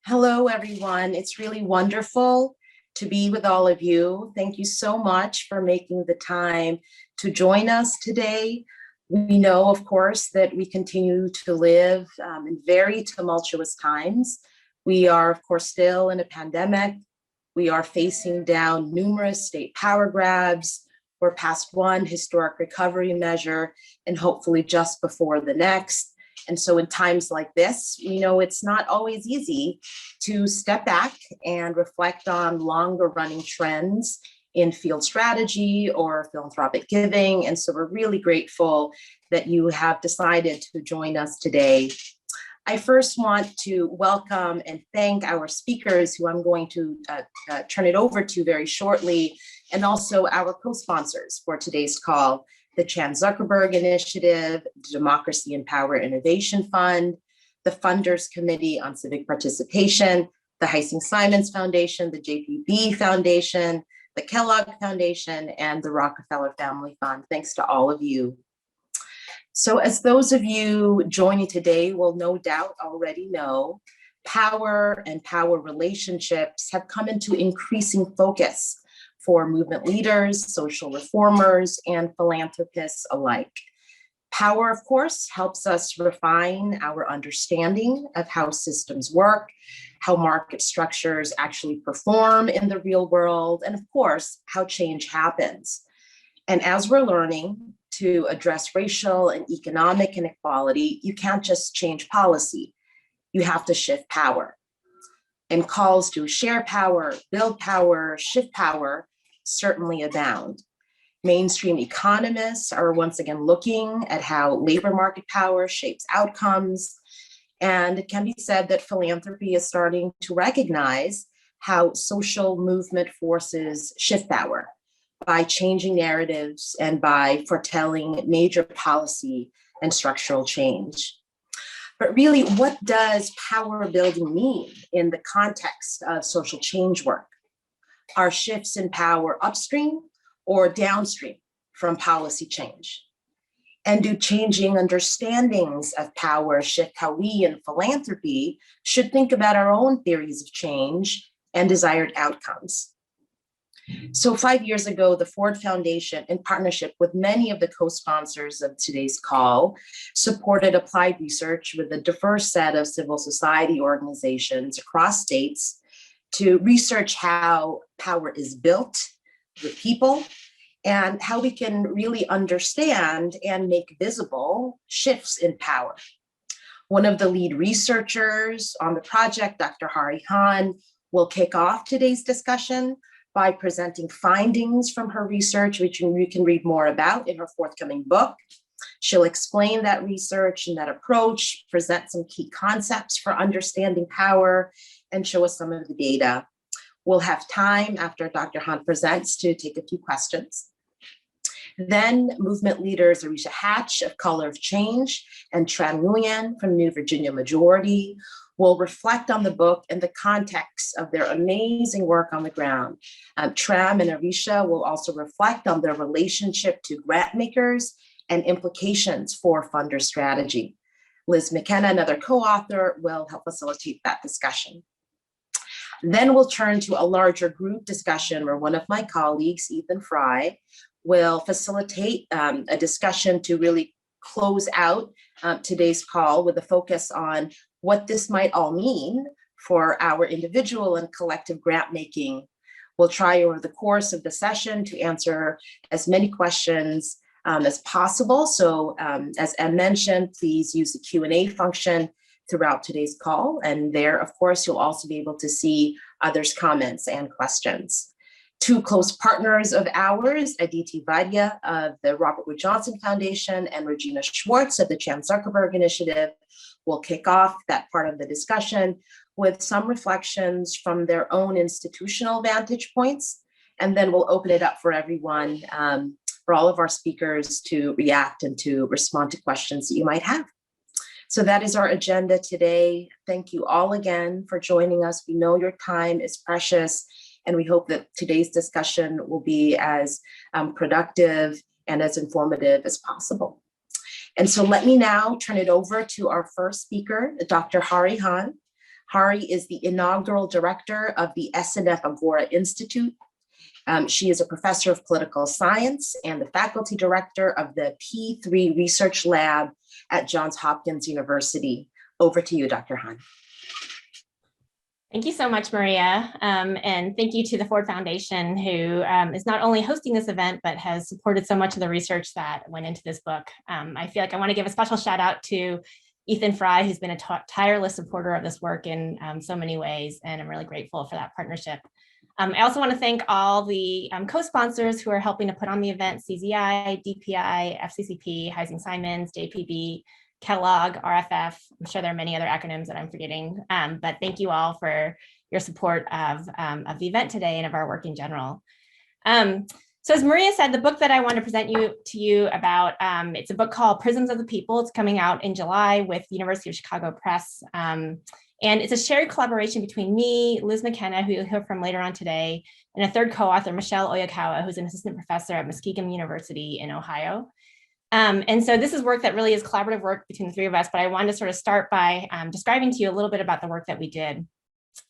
Hello, everyone. It's really wonderful to be with all of you. Thank you so much for making the time to join us today. We know, of course, that we continue to live in very tumultuous times. We are, of course, still in a pandemic. We are facing down numerous state power grabs. We're past one historic recovery measure and hopefully just before the next. And so in times like this, we know it's not always easy to step back and reflect on longer running trends in field strategy or philanthropic giving. And so we're really grateful that you have decided to join us today. I first want to welcome and thank our speakers who I'm going to turn it over to very shortly, and also our co-sponsors for today's call, the Chan Zuckerberg Initiative, the Democracy and Power Innovation Fund, the Funders Committee on Civic Participation, the Heising-Simons Foundation, the JPB Foundation, the Kellogg Foundation, and the Rockefeller Family Fund. Thanks to all of you. So as those of you joining today will no doubt already know, power and power relationships have come into increasing focus for movement leaders, social reformers, and philanthropists alike. Power, of course, helps us refine our understanding of how systems work, how market structures actually perform in the real world, and of course, how change happens. And as we're learning to address racial and economic inequality, you can't just change policy, you have to shift power. And calls to share power, build power, shift power certainly abound. Mainstream economists are once again looking at how labor market power shapes outcomes. And it can be said that philanthropy is starting to recognize how social movement forces shift power by changing narratives and by foretelling major policy and structural change. But really, what does power building mean in the context of social change work? Are shifts in power upstream or downstream from policy change? And do changing understandings of power shift how we in philanthropy should think about our own theories of change and desired outcomes? So 5 years ago, the Ford Foundation, in partnership with many of the co-sponsors of today's call, supported applied research with a diverse set of civil society organizations across states to research how power is built with people and how we can really understand and make visible shifts in power. One of the lead researchers on the project, Dr. Hari Han, will kick off today's discussion by presenting findings from her research, which you can read more about in her forthcoming book. She'll explain that research and that approach, present some key concepts for understanding power, and show us some of the data. We'll have time after Dr. Han presents to take a few questions. Then movement leaders Arisha Hatch of Color of Change and Tram Nguyen from New Virginia Majority will reflect on the book in the context of their amazing work on the ground. Tram and Arisha will also reflect on their relationship to grant makers and implications for funder strategy. Liz McKenna, another co-author, will help facilitate that discussion. Then we'll turn to a larger group discussion where one of my colleagues, Ethan Fry, will facilitate a discussion to really close out today's call with a focus on what this might all mean for our individual and collective grant making. We'll try over the course of the session to answer as many questions as possible. So as Em mentioned, please use the Q&A function throughout today's call. And there, of course, you'll also be able to see others' comments and questions. Two close partners of ours, Aditi Vaidya of the Robert Wood Johnson Foundation and Regina Schwartz of the Chan Zuckerberg Initiative, will kick off that part of the discussion with some reflections from their own institutional vantage points. And then we'll open it up for everyone, for all of our speakers to react and to respond to questions that you might have. So that is our agenda today. Thank you all again for joining us. We know your time is precious, and we hope that today's discussion will be as productive and as informative as possible. And so let me now turn it over to our first speaker, Dr. Hari Han. Hari is the inaugural director of the SNF Agora Institute. She is a professor of political science and the faculty director of the P3 Research Lab at Johns Hopkins University. Over to you, Dr. Han. Thank you so much, Maria. And thank you to the Ford Foundation, who is not only hosting this event, but has supported so much of the research that went into this book. I feel like I want to give a special shout out to Ethan Fry, who's been a tireless supporter of this work in so many ways, and I'm really grateful for that partnership. I also want to thank all the co-sponsors who are helping to put on the event: CZI, DPI, FCCP, Heising-Simons, JPB, Kellogg, RFF. I'm sure there are many other acronyms that I'm forgetting, but thank you all for your support of the event today and of our work in general. So as Maria said, the book that I want to present to you about, it's a book called Prisms of the People. It's coming out in July with University of Chicago Press. And it's a shared collaboration between me, Liz McKenna, who you'll hear from later on today, and a third co-author, Michelle Oyakawa, who's an assistant professor at Muskingum University in Ohio. And so this is work that really is collaborative work between the three of us, but I wanted to sort of start by describing to you a little bit about the work that we did.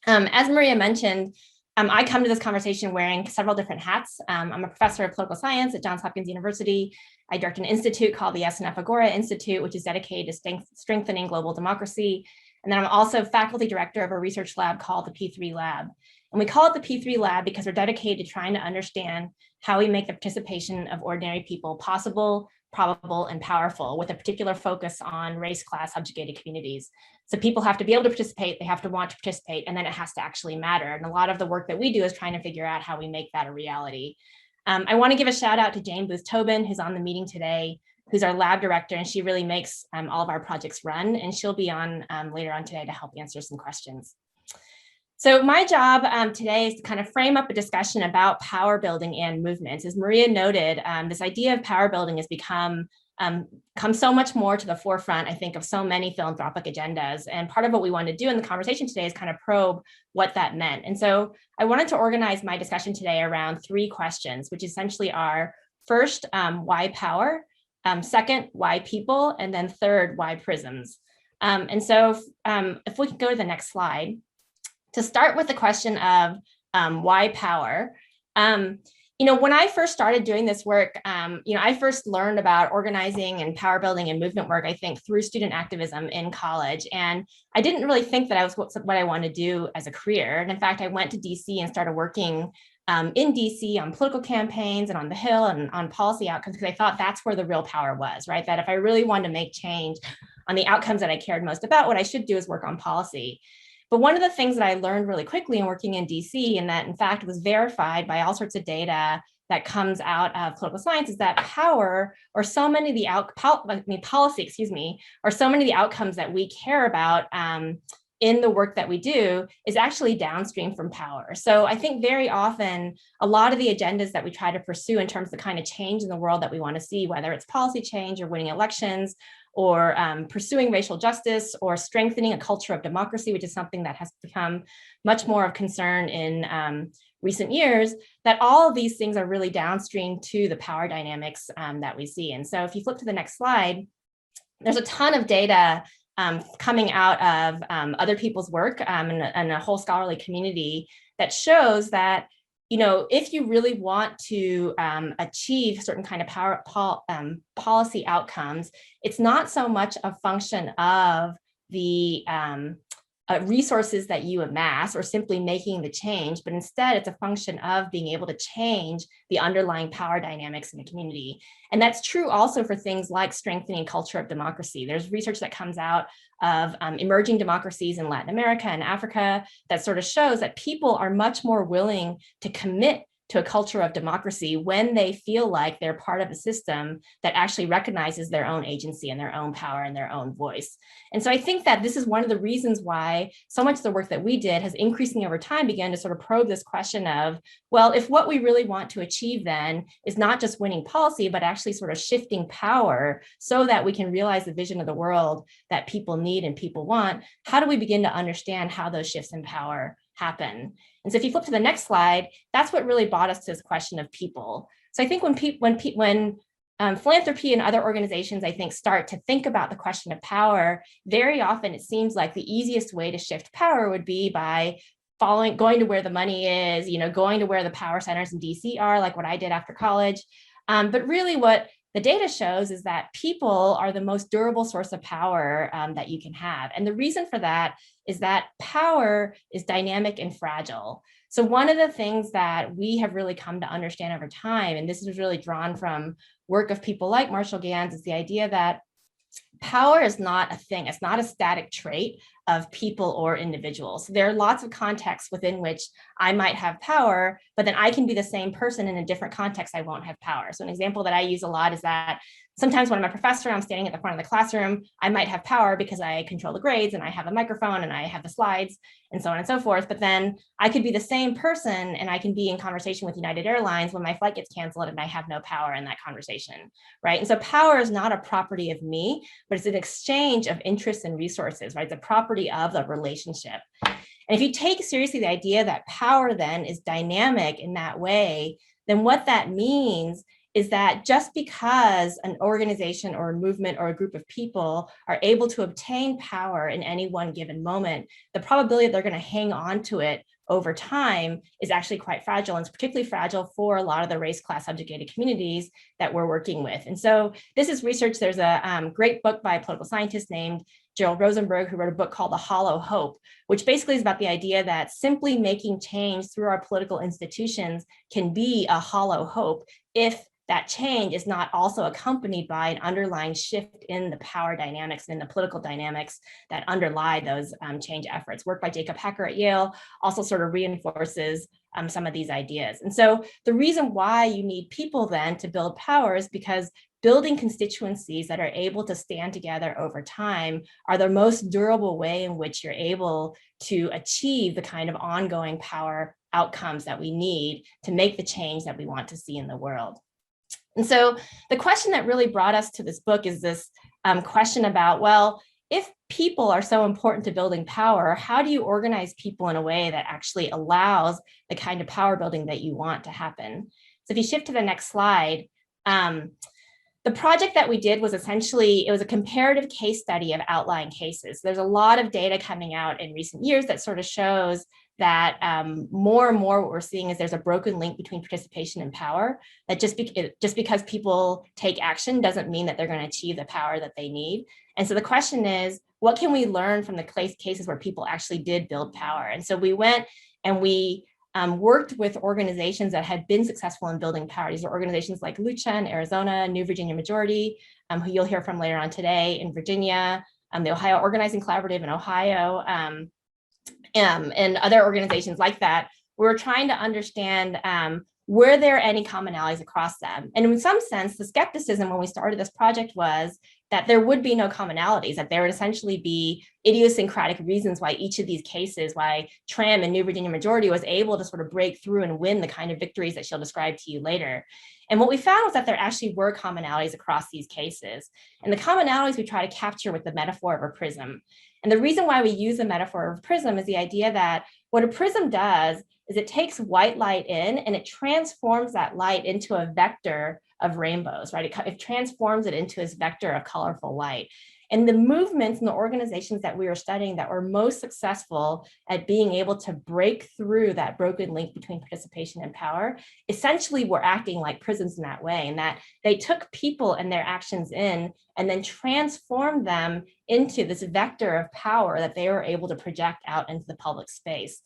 As Maria mentioned, I come to this conversation wearing several different hats. I'm a professor of political science at Johns Hopkins University. I direct an institute called the SNF Agora Institute, which is dedicated to strengthening global democracy. And then I'm also faculty director of a research lab called the P3 Lab. And we call it the P3 Lab because we're dedicated to trying to understand how we make the participation of ordinary people possible, probable, and powerful, with a particular focus on race, class, subjugated communities. So people have to be able to participate, they have to want to participate, and then it has to actually matter. And a lot of the work that we do is trying to figure out how we make that a reality. I want to give a shout out to Jane Booth Tobin, who's on the meeting today, who's our lab director, and she really makes all of our projects run, and she'll be on later on today to help answer some questions. So my job today is to kind of frame up a discussion about power building and movements. As Maria noted, this idea of power building has come so much more to the forefront, I think, of so many philanthropic agendas. And part of what we want to do in the conversation today is kind of probe what that meant. And so I wanted to organize my discussion today around three questions, which essentially are: first, why power? Second, why people? And then third, why prisms? And so if we could go to the next slide. To start with the question of why power, when I first started doing this work, I first learned about organizing and power building and movement work, I think, through student activism in college. And I didn't really think that I was what I wanted to do as a career. And in fact, I went to DC and started working in DC on political campaigns and on the Hill and on policy outcomes, because I thought that's where the real power was, right? That if I really wanted to make change on the outcomes that I cared most about, what I should do is work on policy. But one of the things that I learned really quickly in working in DC, and that in fact was verified by all sorts of data that comes out of political science, is that power, or so many of the policy, or so many of the outcomes that we care about in the work that we do is actually downstream from power. So I think very often a lot of the agendas that we try to pursue in terms of the kind of change in the world that we want to see, whether it's policy change or winning elections, or pursuing racial justice, or strengthening a culture of democracy, which is something that has become much more of concern in recent years, that all of these things are really downstream to the power dynamics that we see. And so if you flip to the next slide, there's a ton of data coming out of other people's work and a whole scholarly community that shows that, if you really want to achieve certain kind of policy outcomes, it's not so much a function of the resources that you amass or simply making the change, but instead it's a function of being able to change the underlying power dynamics in the community. And that's true also for things like strengthening culture of democracy. There's research that comes out of emerging democracies in Latin America and Africa that sort of shows that people are much more willing to commit to a culture of democracy when they feel like they're part of a system that actually recognizes their own agency and their own power and their own voice. And so I think that this is one of the reasons why so much of the work that we did has increasingly over time begun to sort of probe this question of, well, if what we really want to achieve then is not just winning policy, but actually sort of shifting power so that we can realize the vision of the world that people need and people want, how do we begin to understand how those shifts in power happen? And so if you flip to the next slide, that's what really brought us to this question of people. So I think when philanthropy and other organizations, I think, start to think about the question of power, very often it seems like the easiest way to shift power would be by going to where the money is, going to where the power centers in DC are, like what I did after college. But really what the data shows is that people are the most durable source of power that you can have. And the reason for that is that power is dynamic and fragile. So one of the things that we have really come to understand over time, and this is really drawn from work of people like Marshall Ganz, is the idea that power is not a thing. It's not a static trait of people or individuals. There are lots of contexts within which I might have power, but then I can be the same person in a different context. I won't have power. So an example that I use a lot is that sometimes when I'm a professor, I'm standing at the front of the classroom, I might have power because I control the grades and I have a microphone and I have the slides and so on and so forth. But then I could be the same person and I can be in conversation with United Airlines when my flight gets canceled and I have no power in that conversation, right? And so power is not a property of me, but it's an exchange of interests and resources, right? It's a property of the relationship. And if you take seriously the idea that power then is dynamic in that way, then what that means is that just because an organization or a movement or a group of people are able to obtain power in any one given moment, the probability that they're going to hang on to it over time is actually quite fragile, and it's particularly fragile for a lot of the race class subjugated communities that we're working with. And so this is research. There's a great book by a political scientist named Gerald Rosenberg, who wrote a book called The Hollow Hope, which basically is about the idea that simply making change through our political institutions can be a hollow hope if that change is not also accompanied by an underlying shift in the power dynamics and in the political dynamics that underlie those change efforts. Work by Jacob Hecker at Yale also sort of reinforces some of these ideas. And so the reason why you need people then to build power is because building constituencies that are able to stand together over time are the most durable way in which you're able to achieve the kind of ongoing power outcomes that we need to make the change that we want to see in the world. And so the question that really brought us to this book is this question about, well, if people are so important to building power, how do you organize people in a way that actually allows the kind of power building that you want to happen? So if you shift to the next slide, the project that we did was essentially, it was a comparative case study of outlying cases. There's a lot of data coming out in recent years that sort of shows that more and more what we're seeing is there's a broken link between participation and power, that just because people take action doesn't mean that they're going to achieve the power that they need. And so the question is, what can we learn from the cases where people actually did build power? And so we went and we worked with organizations that had been successful in building power. These are organizations like Lucha in Arizona, New Virginia Majority, who you'll hear from later on today in Virginia, the Ohio Organizing Collaborative in Ohio, and other organizations like that. We're trying to understand were there any commonalities across them? And in some sense, the skepticism when we started this project was that there would be no commonalities, that there would essentially be idiosyncratic reasons why each of these cases, why Tram and New Virginia Majority was able to sort of break through and win the kind of victories that she'll describe to you later. And what we found was that there actually were commonalities across these cases. And the commonalities we try to capture with the metaphor of a prism. And the reason why we use the metaphor of a prism is the idea that what a prism does is it takes white light in and it transforms that light into a vector of rainbows, right? It transforms it into this vector of colorful light. And the movements and the organizations that we were studying that were most successful at being able to break through that broken link between participation and power, essentially were acting like prisms in that way, and that they took people and their actions in and then transformed them into this vector of power that they were able to project out into the public space.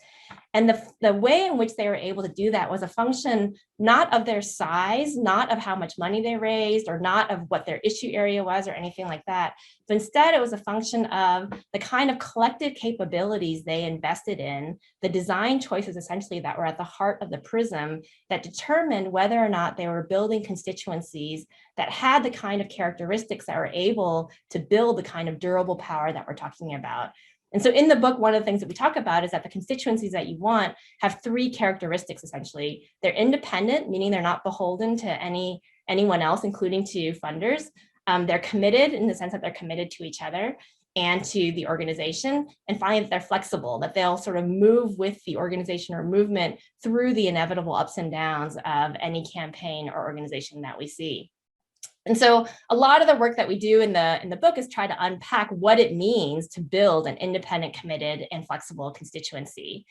And the way in which they were able to do that was a function not of their size, not of how much money they raised, or not of what their issue area was or anything like that. But instead, it was a function of the kind of collective capabilities they invested in, the design choices essentially that were at the heart of the prism that determined whether or not they were building constituencies that had the kind of characteristics that were able to build the kind of durable power that we're talking about. And so in the book, one of the things that we talk about is that the constituencies that you want have three characteristics, essentially. They're independent, meaning they're not beholden to anyone else, including to funders. They're committed in the sense that they're committed to each other and to the organization. And finally, that they're flexible, that they'll sort of move with the organization or movement through the inevitable ups and downs of any campaign or organization that we see. And so a lot of the work that we do in the book is try to unpack what it means to build an independent, committed, and flexible constituency.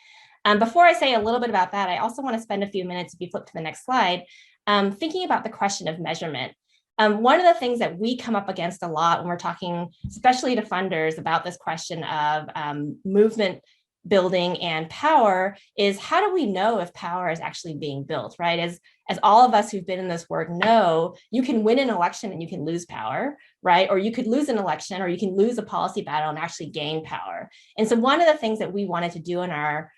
Before I say a little bit about that, I also want to spend a few minutes, if you flip to the next slide, thinking about the question of measurement. One of the things that we come up against a lot when we're talking, especially to funders, about this question of movement building and power is, how do we know if power is actually being built, right? As all of us who've been in this work know, you can win an election and you can lose power, right? Or you could lose an election, or you can lose a policy battle and actually gain power. And so one of the things that we wanted to do in our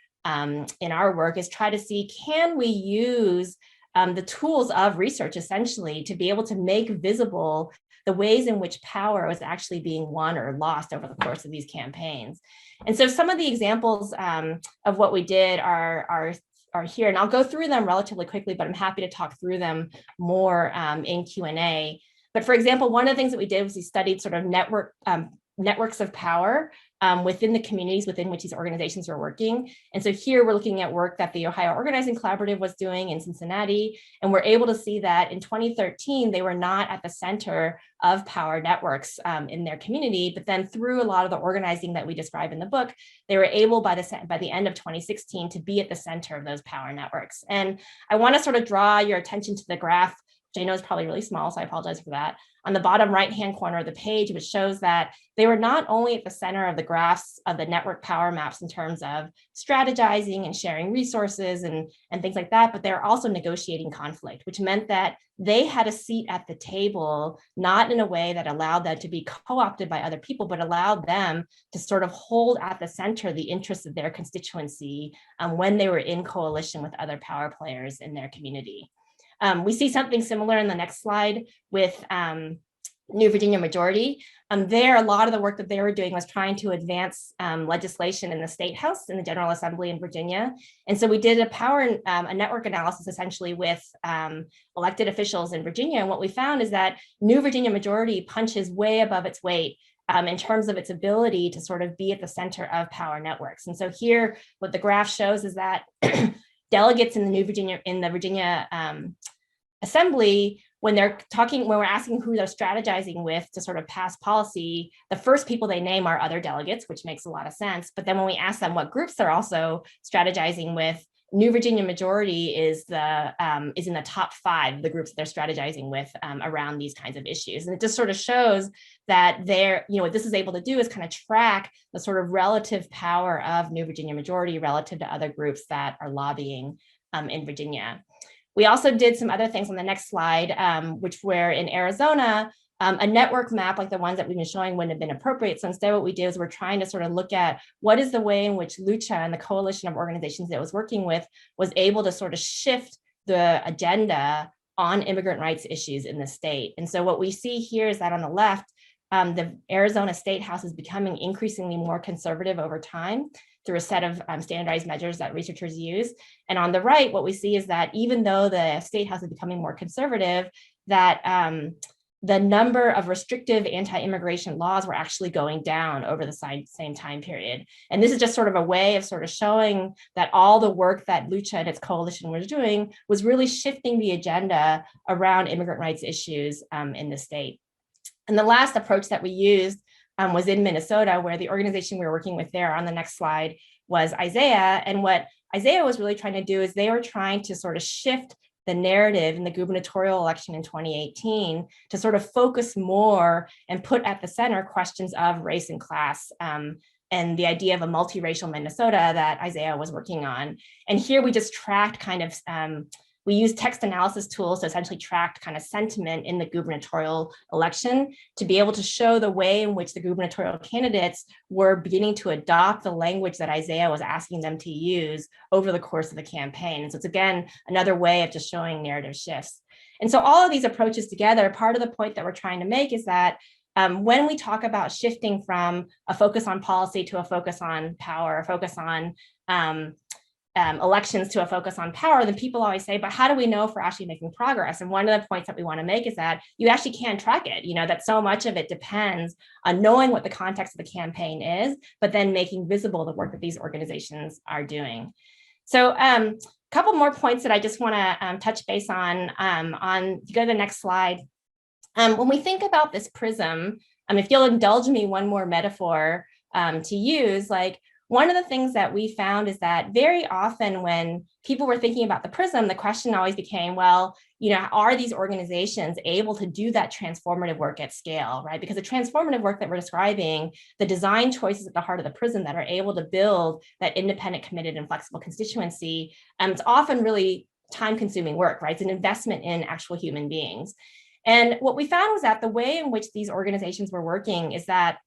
work is try to see, can we use the tools of research essentially to be able to make visible the ways in which power was actually being won or lost over the course of these campaigns. And so some of the examples of what we did are here, and I'll go through them relatively quickly, but I'm happy to talk through them more in Q&A. But for example, one of the things that we did was we studied sort of networks of power within the communities within which these organizations are working. And so here we're looking at work that the Ohio Organizing Collaborative was doing in Cincinnati. And we're able to see that in 2013, they were not at the center of power networks in their community, but then through a lot of the organizing that we describe in the book, they were able by the end of 2016 to be at the center of those power networks. And I want to sort of draw your attention to the graph, which I know is probably really small, so I apologize for that, on the bottom right-hand corner of the page, which shows that they were not only at the center of the graphs of the network power maps in terms of strategizing and sharing resources and things like that, but they're also negotiating conflict, which meant that they had a seat at the table, not in a way that allowed them to be co-opted by other people, but allowed them to sort of hold at the center the interests of their constituency when they were in coalition with other power players in their community. We see something similar in the next slide with New Virginia Majority. There, a lot of the work that they were doing was trying to advance legislation in the State House, in the General Assembly in Virginia. And so we did a network analysis essentially with elected officials in Virginia. And what we found is that New Virginia Majority punches way above its weight in terms of its ability to sort of be at the center of power networks. And so here, what the graph shows is that delegates in the Virginia Assembly, when we're asking who they're strategizing with to sort of pass policy, the first people they name are other delegates, which makes a lot of sense. But then when we ask them what groups they're also strategizing with, New Virginia Majority is in the top 5, the groups that they're strategizing with around these kinds of issues. And it just sort of shows that what this is able to do is kind of track the sort of relative power of New Virginia Majority relative to other groups that are lobbying in Virginia. We also did some other things on the next slide, which were in Arizona, a network map like the ones that we've been showing wouldn't have been appropriate. So instead what we did is we're trying to sort of look at what is the way in which Lucha and the coalition of organizations that it was working with was able to sort of shift the agenda on immigrant rights issues in the state. And so what we see here is that on the left, the Arizona State House is becoming increasingly more conservative over time through a set of standardized measures that researchers use. And on the right, what we see is that even though the State House is becoming more conservative, that the number of restrictive anti-immigration laws were actually going down over the same time period. And this is just sort of a way of sort of showing that all the work that Lucha and its coalition was doing was really shifting the agenda around immigrant rights issues in the state. And the last approach that we used was in Minnesota, where the organization we were working with there on the next slide was Isaiah. And what Isaiah was really trying to do is they were trying to sort of shift the narrative in the gubernatorial election in 2018 to sort of focus more and put at the center questions of race and class and the idea of a multiracial Minnesota that Isaiah was working on. And here we just tracked kind of, we used text analysis tools to essentially track kind of sentiment in the gubernatorial election to be able to show the way in which the gubernatorial candidates were beginning to adopt the language that Isaiah was asking them to use over the course of the campaign. And so it's, again, another way of just showing narrative shifts. And so all of these approaches together, part of the point that we're trying to make is that when we talk about shifting from a focus on policy to a focus on power, a focus on elections to a focus on power, then people always say, but how do we know if we're actually making progress? And one of the points that we want to make is that you actually can track it, that so much of it depends on knowing what the context of the campaign is, but then making visible the work that these organizations are doing. So a couple more points that I just want to touch base on, if you go to the next slide, When we think about this prism, if you'll indulge me one more metaphor to use, like one of the things that we found is that very often when people were thinking about the prism, the question always became, well, you know, are these organizations able to do that transformative work at scale, right? Because the transformative work that we're describing, the design choices at the heart of the prism that are able to build that independent, committed, and flexible constituency, it's often really time-consuming work, right? It's an investment in actual human beings. And what we found was that the way in which these organizations were working is that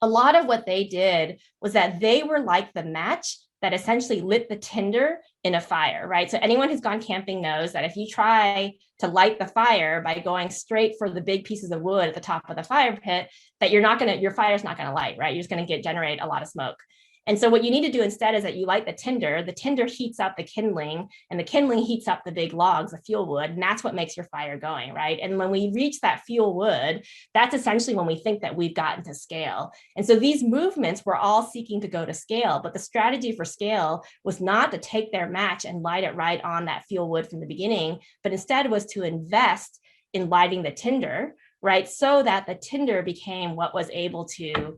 a lot of what they did was that they were like the match that essentially lit the tinder in a fire, right? So anyone who's gone camping knows that if you try to light the fire by going straight for the big pieces of wood at the top of the fire pit, that your fire's not gonna light, right? You're just gonna generate a lot of smoke. And so what you need to do instead is that you light the tinder heats up the kindling, and the kindling heats up the big logs, the fuel wood, and that's what makes your fire going, right? And when we reach that fuel wood, that's essentially when we think that we've gotten to scale. And so these movements were all seeking to go to scale, but the strategy for scale was not to take their match and light it right on that fuel wood from the beginning, but instead was to invest in lighting the tinder, right? So that the tinder became what was able to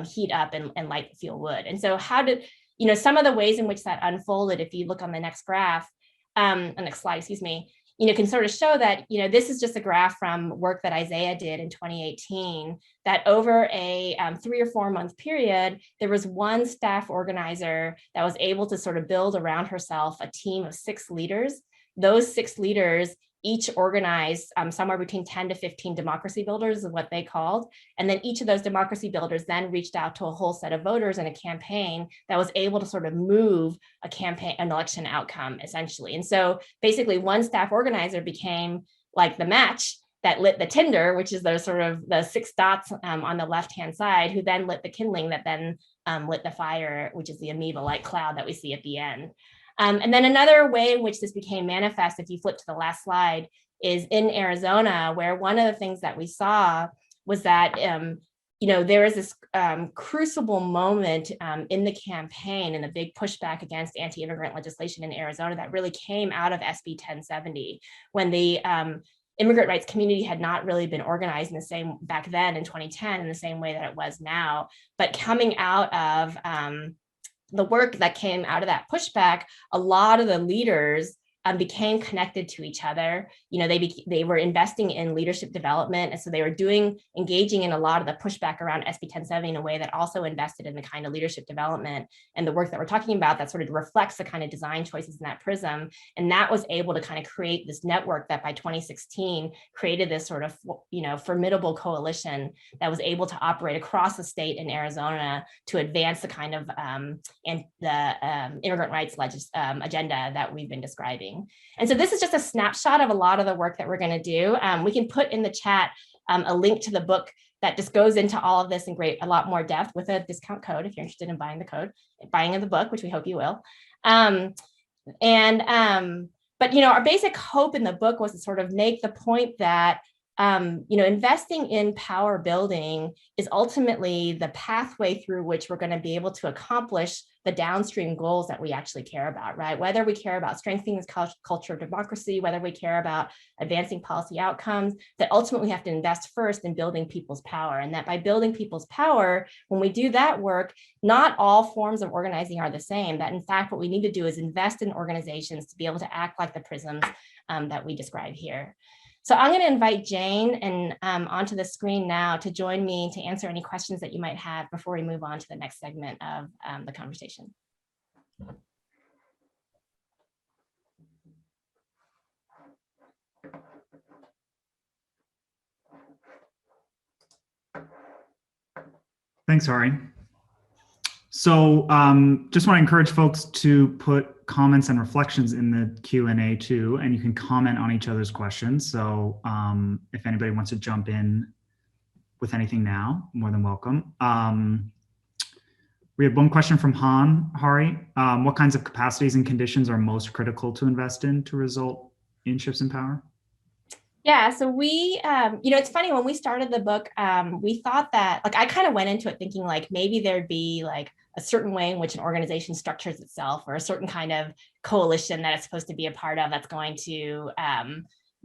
heat up and light the fuel wood. And so how did, you know, some of the ways in which that unfolded, if you look on the next graph, next slide, excuse me, you know, can sort of show that, you know, this is just a graph from work that Isaiah did in 2018, that over a 3 or 4 month period, there was one staff organizer that was able to sort of build around herself a team of 6 leaders. Those 6 leaders each organized somewhere between 10 to 15 democracy builders is what they called. And then each of those democracy builders then reached out to a whole set of voters in a campaign that was able to sort of move an election outcome, essentially. And so basically one staff organizer became like the match that lit the tinder, which is those sort of the 6 dots on the left-hand side, who then lit the kindling that then lit the fire, which is the amoeba-like cloud that we see at the end. And then another way in which this became manifest, if you flip to the last slide, is in Arizona, where one of the things that we saw was that, you know, there was this crucible moment in the campaign and the big pushback against anti-immigrant legislation in Arizona that really came out of SB 1070, when the immigrant rights community had not really been organized in the same, back then in 2010, in the same way that it was now, but coming out of the work that came out of that pushback, a lot of the leaders became connected to each other. You know, they were investing in leadership development, and so they were engaging in a lot of the pushback around SB 1070 in a way that also invested in the kind of leadership development and the work that we're talking about that sort of reflects the kind of design choices in that prism. And that was able to kind of create this network that by 2016 created this sort of, you know, formidable coalition that was able to operate across the state in Arizona to advance the kind of immigrant rights agenda that we've been describing. And so this is just a snapshot of a lot of the work that we're going to do. We can put in the chat a link to the book that just goes into all of this in a lot more depth with a discount code if you're interested in buying the book, which we hope you will. But you know, our basic hope in the book was to sort of make the point that you know, investing in power building is ultimately the pathway through which we're going to be able to accomplish the downstream goals that we actually care about, right? Whether we care about strengthening this culture of democracy, whether we care about advancing policy outcomes, that ultimately we have to invest first in building people's power. And that by building people's power, when we do that work, not all forms of organizing are the same. That in fact, what we need to do is invest in organizations to be able to act like the prisms that we describe here. So I'm going to invite Jane and onto the screen now to join me to answer any questions that you might have before we move on to the next segment of the conversation. Thanks, Hari. So just want to encourage folks to put comments and reflections in the Q&A too, and you can comment on each other's questions. So if anybody wants to jump in with anything now, more than welcome. We have one question from Hari. What kinds of capacities and conditions are most critical to invest in to result in shifts in power? Yeah, so we, you know, it's funny, when we started the book, we thought that, like, I kind of went into it thinking like maybe there'd be like a certain way in which an organization structures itself, or a certain kind of coalition that it's supposed to be a part of that's going to,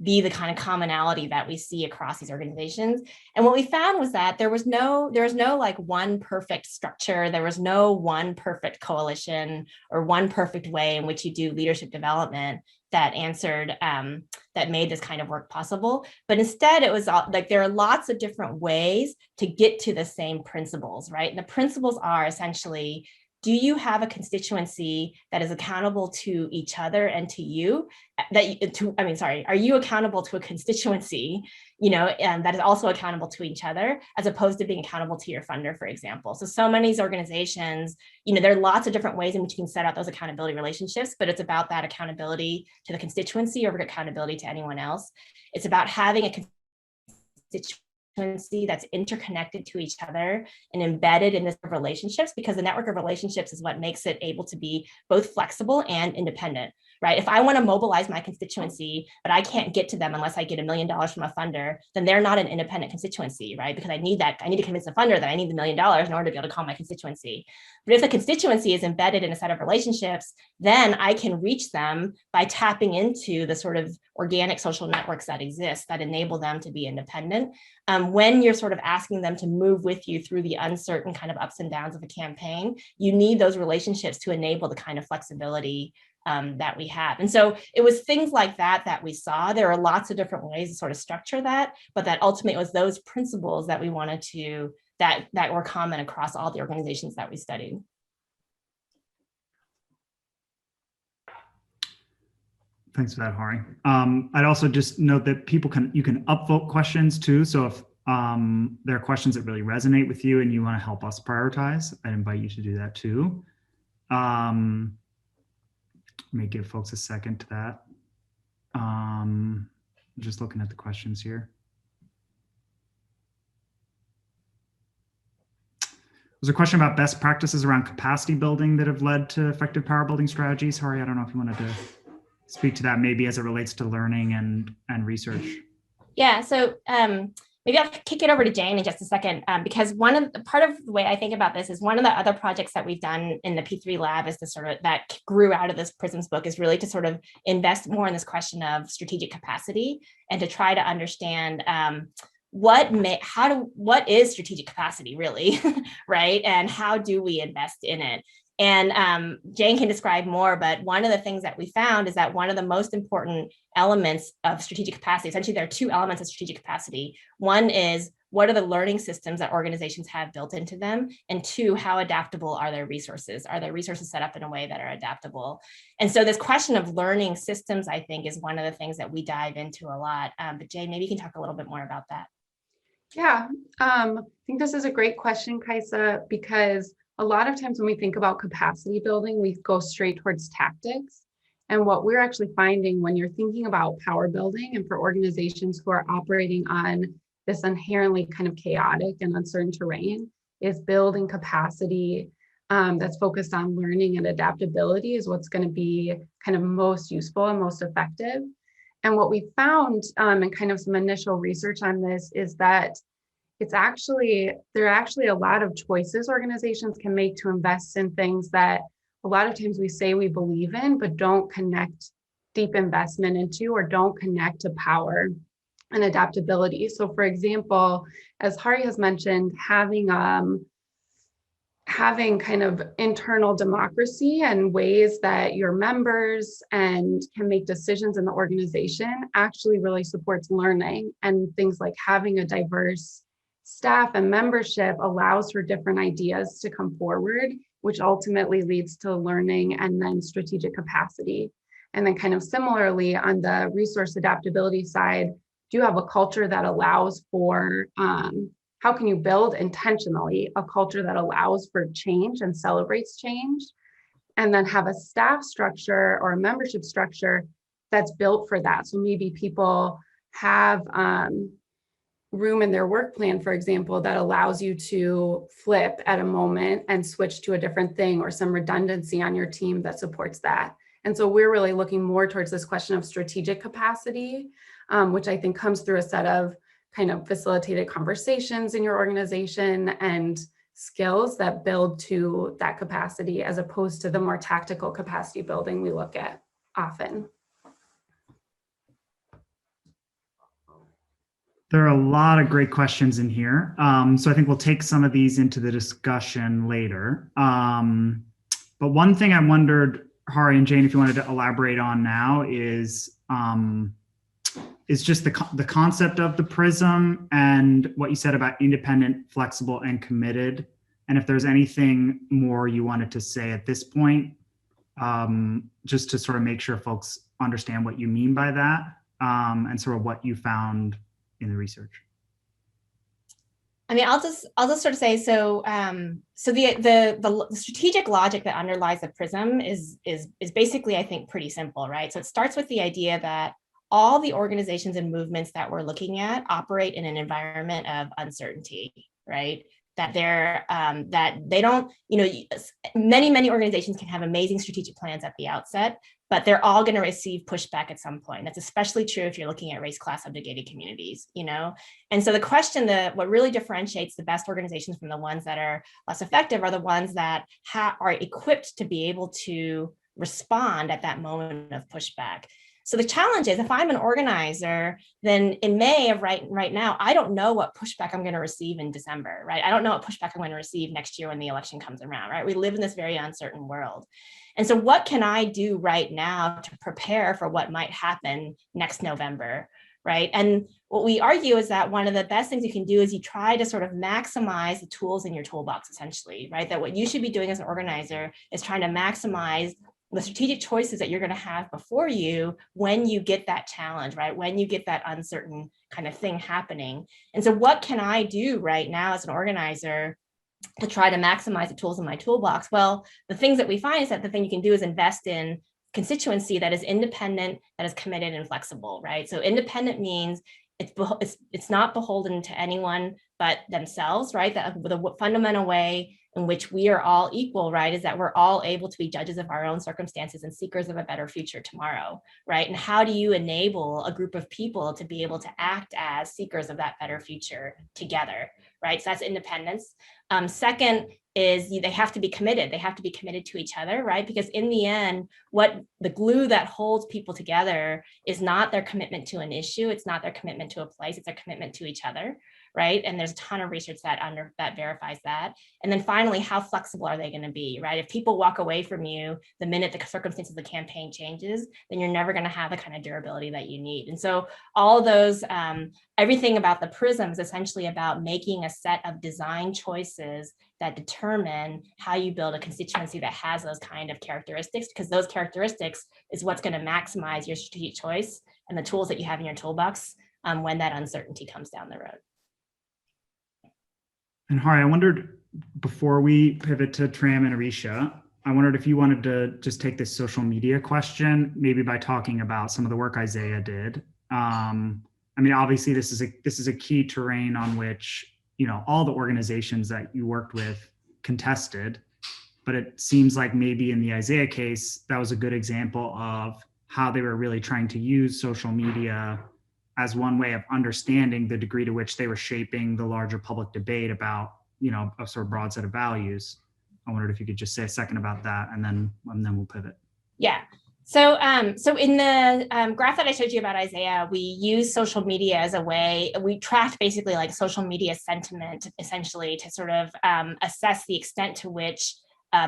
be the kind of commonality that we see across these organizations. And what we found was that there was no like one perfect structure. There was no one perfect coalition or one perfect way in which you do leadership development that answered, that made this kind of work possible. But instead, it was like there are lots of different ways to get to the same principles, right? And the principles are essentially, do you have a constituency that is accountable to each other and to you? Are you accountable to a constituency, that is also accountable to each other, as opposed to being accountable to your funder, for example? So many of these organizations, there are lots of different ways in which you can set out those accountability relationships, but it's about that accountability to the constituency over accountability to anyone else. It's about having a constituency that's interconnected to each other and embedded in this relationships, because the network of relationships is what makes it able to be both flexible and independent, right? If I want to mobilize my constituency, but I can't get to them unless I get $1 million from a funder, then they're not an independent constituency, right? Because I need to convince the funder that I need the $1 million in order to be able to call my constituency. But if the constituency is embedded in a set of relationships, then I can reach them by tapping into the sort of organic social networks that exist that enable them to be independent. When you're sort of asking them to move with you through the uncertain kind of ups and downs of a campaign, you need those relationships to enable the kind of flexibility that we have. And so it was things like that we saw. There are lots of different ways to sort of structure that, but that ultimately was those principles that we wanted to, that were common across all the organizations that we studied. Thanks for that, Hari. I'd also just note that you can upvote questions too. So if there are questions that really resonate with you and you want to help us prioritize, I invite you to do that too. Let me give folks a second to that. Just looking at the questions here. There's a question about best practices around capacity building that have led to effective power building strategies. Hari, I don't know if you wanted to speak to that maybe as it relates to learning and research. Yeah, so maybe I'll kick it over to Jane in just a second, because part of the way I think about this is one of the other projects that we've done in the P3 lab is to sort of, that grew out of this PRISMS book, is really to sort of invest more in this question of strategic capacity and to try to understand what is strategic capacity really, right? And how do we invest in it? And Jane can describe more, but one of the things that we found is that one of the most important elements of strategic capacity, essentially there are two elements of strategic capacity. One is, what are the learning systems that organizations have built into them? And two, how adaptable are their resources? Are their resources set up in a way that are adaptable? And so this question of learning systems, I think, is one of the things that we dive into a lot. But Jane, maybe you can talk a little bit more about that. Yeah, I think this is a great question, Kaisa, because a lot of times when we think about capacity building, we go straight towards tactics. And what we're actually finding when you're thinking about power building, and for organizations who are operating on this inherently kind of chaotic and uncertain terrain, is building capacity that's focused on learning and adaptability is what's going to be kind of most useful and most effective. And what we found in kind of some initial research on this is that there are actually a lot of choices organizations can make to invest in things that a lot of times we say we believe in, but don't connect deep investment into, or don't connect to power and adaptability. So for example, as Hari has mentioned, having kind of internal democracy and ways that your members and can make decisions in the organization actually really supports learning. And things like having a diverse staff and membership allows for different ideas to come forward, which ultimately leads to learning and then strategic capacity. And then kind of similarly on the resource adaptability side, do you have a culture that allows for, how can you build intentionally a culture that allows for change and celebrates change? And then have a staff structure or a membership structure that's built for that. So maybe people have room in their work plan, for example, that allows you to flip at a moment and switch to a different thing, or some redundancy on your team that supports that. And so we're really looking more towards this question of strategic capacity, which I think comes through a set of kind of facilitated conversations in your organization and skills that build to that capacity, as opposed to the more tactical capacity building we look at often. There are a lot of great questions in here. So I think we'll take some of these into the discussion later. But one thing I wondered, Hari and Jane, if you wanted to elaborate on now is just the concept of the prism and what you said about independent, flexible, and committed. And if there's anything more you wanted to say at this point, just to sort of make sure folks understand what you mean by that, and sort of what you found in the research. I mean, I'll just sort of say, so the strategic logic that underlies the prism is basically, I think, pretty simple, right? So it starts with the idea that all the organizations and movements that we're looking at operate in an environment of uncertainty, right? That they don't, many organizations can have amazing strategic plans at the outset, but they're all going to receive pushback at some point. That's especially true if you're looking at race class subjugated communities, And so the question what really differentiates the best organizations from the ones that are less effective are the ones that are equipped to be able to respond at that moment of pushback. So the challenge is, if I'm an organizer, then in May of right now, I don't know what pushback I'm going to receive in December, right? I don't know what pushback I'm going to receive next year when the election comes around, right? We live in this very uncertain world. And so what can I do right now to prepare for what might happen next November, right? And what we argue is that one of the best things you can do is you try to sort of maximize the tools in your toolbox, essentially, right? That what you should be doing as an organizer is trying to maximize the strategic choices that you're going to have before you when you get that challenge, right? When you get that uncertain kind of thing happening. And so what can I do right now as an organizer to try to maximize the tools in my toolbox? Well, the things that we find is that the thing you can do is invest in constituency that is independent, that is committed and flexible, right? So independent means it's not beholden to anyone but themselves, right? That the fundamental way in which we are all equal, right, is that we're all able to be judges of our own circumstances and seekers of a better future tomorrow, right? And how do you enable a group of people to be able to act as seekers of that better future together, right? So that's independence. Second is they have to be committed. They have to be committed to each other, right? Because in the end, what the glue that holds people together is not their commitment to an issue. It's not their commitment to a place. It's their commitment to each other, right? And there's a ton of research that verifies that. And then finally, how flexible are they going to be, right? If people walk away from you the minute the circumstances of the campaign changes, then you're never going to have the kind of durability that you need. And so all of those, everything about the prism is essentially about making a set of design choices that determine how you build a constituency that has those kind of characteristics, because those characteristics is what's going to maximize your strategic choice and the tools that you have in your toolbox when that uncertainty comes down the road. And Hari, I wondered, before we pivot to Tram and Arisha, I wondered if you wanted to just take this social media question, maybe by talking about some of the work Isaiah did. I mean, obviously, this is a key terrain on which all the organizations that you worked with contested, but it seems like maybe in the Isaiah case, that was a good example of how they were really trying to use social media as one way of understanding the degree to which they were shaping the larger public debate about, a sort of broad set of values. I wondered if you could just say a second about that, and then we'll pivot. Yeah. So in the graph that I showed you about Isaiah, we use social media as a way, we tracked basically like social media sentiment, essentially, to sort of assess the extent to which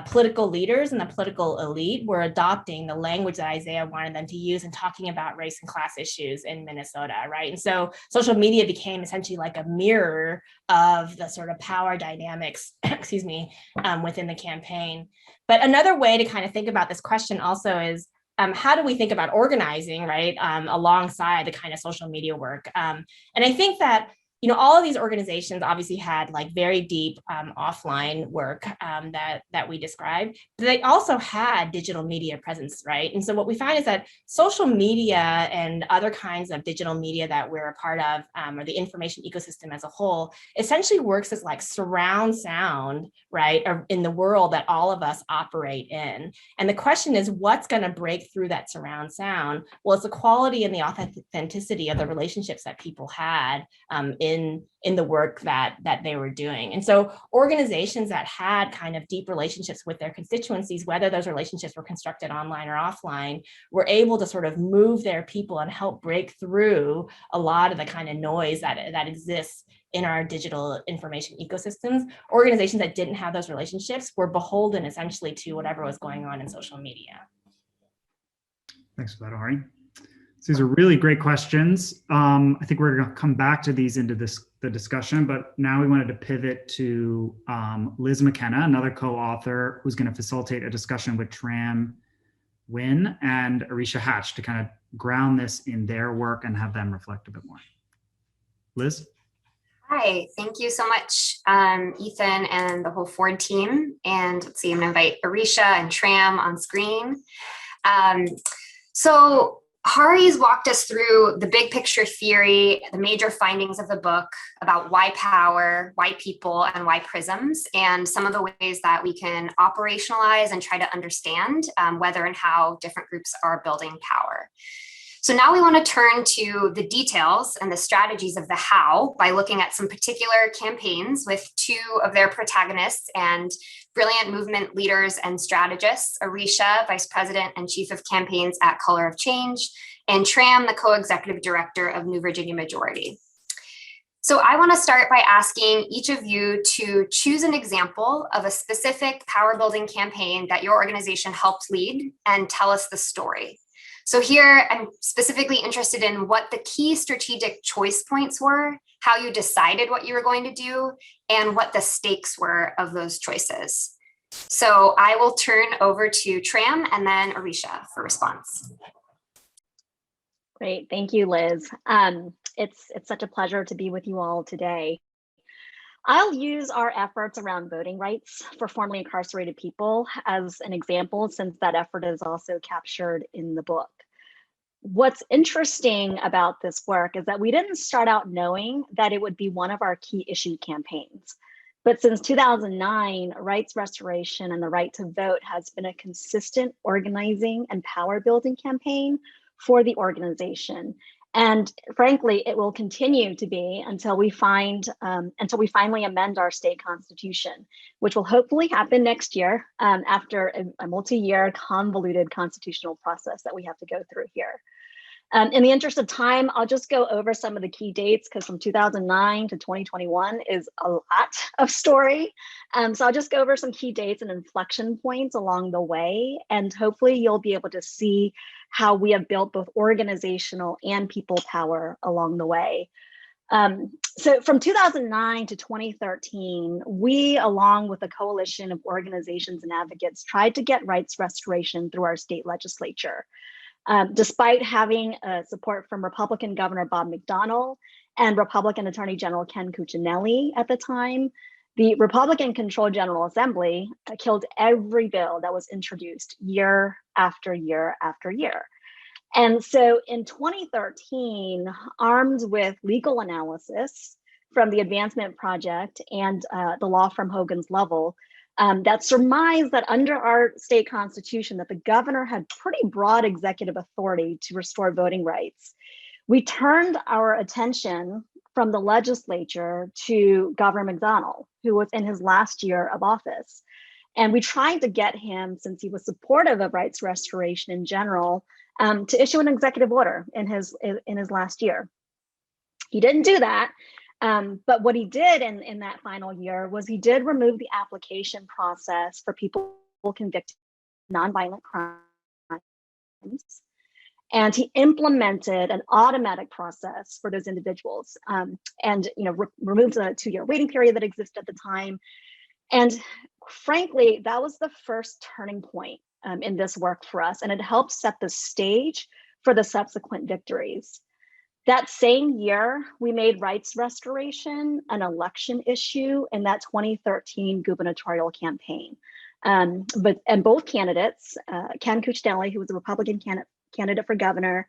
political leaders and the political elite were adopting the language that Isaiah wanted them to use in talking about race and class issues in Minnesota, right? And so social media became essentially like a mirror of the sort of power dynamics, within the campaign. But another way to kind of think about this question also is, how do we think about organizing, right, alongside the kind of social media work? And I think that all of these organizations obviously had like very deep offline work that we described, but they also had digital media presence, right? And so what we find is that social media and other kinds of digital media that we're a part of, or the information ecosystem as a whole, essentially works as like surround sound, right, in the world that all of us operate in. And the question is, what's going to break through that surround sound? Well, it's the quality and the authenticity of the relationships that people had in in the work that they were doing. And so organizations that had kind of deep relationships with their constituencies, whether those relationships were constructed online or offline, were able to sort of move their people and help break through a lot of the kind of noise that exists in our digital information ecosystems. Organizations that didn't have those relationships were beholden essentially to whatever was going on in social media. Thanks for that, Ari. So these are really great questions. I think we're going to come back to these into the discussion, but now we wanted to pivot to Liz McKenna, another co-author who's going to facilitate a discussion with Tram Nguyen and Arisha Hatch to kind of ground this in their work and have them reflect a bit more. Liz? Hi, thank you so much, Ethan and the whole Ford team. And let's see, I'm gonna invite Arisha and Tram on screen. So Hari's walked us through the big picture theory, the major findings of the book about why power, why people, and why prisms, and some of the ways that we can operationalize and try to understand whether and how different groups are building power. So now we want to turn to the details and the strategies of the how by looking at some particular campaigns with two of their protagonists and brilliant movement leaders and strategists, Arisha, Vice President and Chief of Campaigns at Color of Change, and Tram, the Co-Executive Director of New Virginia Majority. So I want to start by asking each of you to choose an example of a specific power building campaign that your organization helped lead and tell us the story. So here, I'm specifically interested in what the key strategic choice points were, how you decided what you were going to do, and what the stakes were of those choices. So I will turn over to Tram and then Arisha for response. Great, thank you, Liz. It's such a pleasure to be with you all today. I'll use our efforts around voting rights for formerly incarcerated people as an example, since that effort is also captured in the book. What's interesting about this work is that we didn't start out knowing that it would be one of our key issue campaigns. But since 2009, rights restoration and the right to vote has been a consistent organizing and power building campaign for the organization. And frankly, it will continue to be until we finally amend our state constitution, which will hopefully happen next year after a multi-year convoluted constitutional process that we have to go through here. In the interest of time, I'll just go over some of the key dates because from 2009 to 2021 is a lot of story. So I'll just go over some key dates and inflection points along the way, and hopefully you'll be able to see how we have built both organizational and people power along the way. So from 2009 to 2013, we, along with a coalition of organizations and advocates, tried to get rights restoration through our state legislature. Despite having support from Republican Governor Bob McDonnell and Republican Attorney General Ken Cuccinelli at the time, the Republican-controlled General Assembly killed every bill that was introduced year after year after year. And so in 2013, armed with legal analysis from the Advancement Project and the law firm Hogan's Level, that surmised that under our state constitution that the governor had pretty broad executive authority to restore voting rights, we turned our attention from the legislature to Governor McDonnell, who was in his last year of office. And we tried to get him, since he was supportive of rights restoration in general, to issue an executive order in his last year. He didn't do that. But what he did in that final year was he did remove the application process for people convicted of nonviolent crimes. And he implemented an automatic process for those individuals and removed the 2-year waiting period that existed at the time. And frankly, that was the first turning point in this work for us. And it helped set the stage for the subsequent victories. That same year, we made rights restoration an election issue in that 2013 gubernatorial campaign. And both candidates, Ken Cuccinelli, who was a Republican candidate for governor,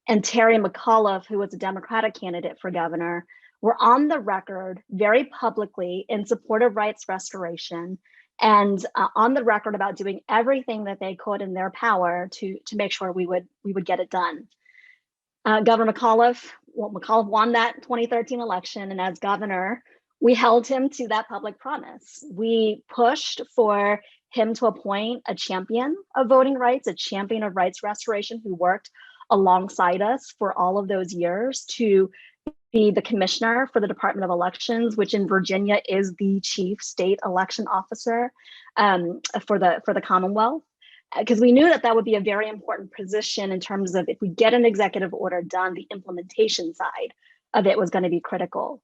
and Terry McAuliffe, who was a Democratic candidate for governor, were on the record very publicly in support of rights restoration and on the record about doing everything that they could in their power to make sure we would get it done. Governor McAuliffe, well, McAuliffe won that 2013 election, and as governor, we held him to that public promise. We pushed for him to appoint a champion of voting rights, a champion of rights restoration who worked alongside us for all of those years to be the commissioner for the Department of Elections, which in Virginia is the chief state election officer for the Commonwealth. Because we knew that that would be a very important position in terms of if we get an executive order done, the implementation side of it was going to be critical.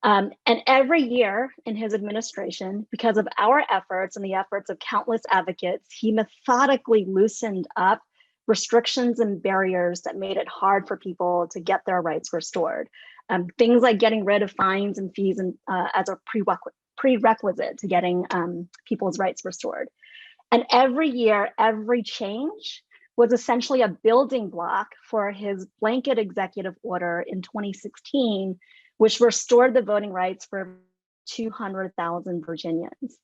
And every year in his administration, because of our efforts and the efforts of countless advocates, he methodically loosened up restrictions and barriers that made it hard for people to get their rights restored. Things like getting rid of fines and fees and, as a prerequisite to getting people's rights restored. And every year, every change was essentially a building block for his blanket executive order in 2016, which restored the voting rights for 200,000 Virginians.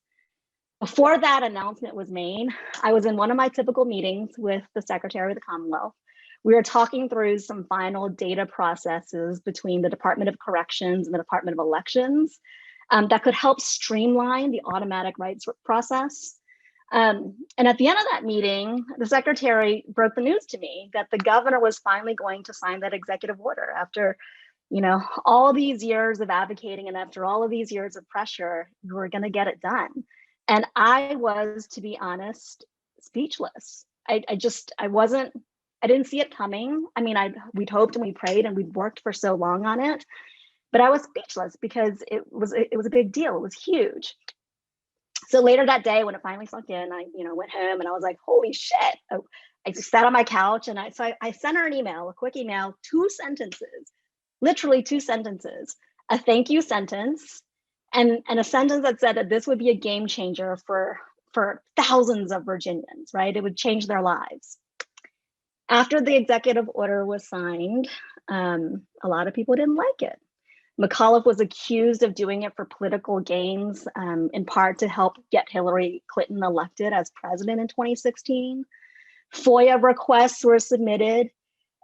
Before that announcement was made, I was in one of my typical meetings with the Secretary of the Commonwealth. We were talking through some final data processes between the Department of Corrections and the Department of Elections that could help streamline the automatic rights process. And at the end of that meeting, the secretary broke the news to me that the governor was finally going to sign that executive order after, you know, all these years of advocating and after all of these years of pressure, we were going to get it done. And I was, to be honest, speechless. I didn't see it coming. I mean, we'd hoped and we prayed and we'd worked for so long on it, but I was speechless because it was a big deal. It was huge. So later that day, when it finally sunk in, I went home and I was like, holy shit. I just sat on my couch and I sent her an email, a quick email, 2 sentences, literally 2 sentences, a thank you sentence, and a sentence that said that this would be a game changer for thousands of Virginians, right? It would change their lives. After the executive order was signed, a lot of people didn't like it. McAuliffe was accused of doing it for political gains, in part to help get Hillary Clinton elected as president in 2016. FOIA requests were submitted,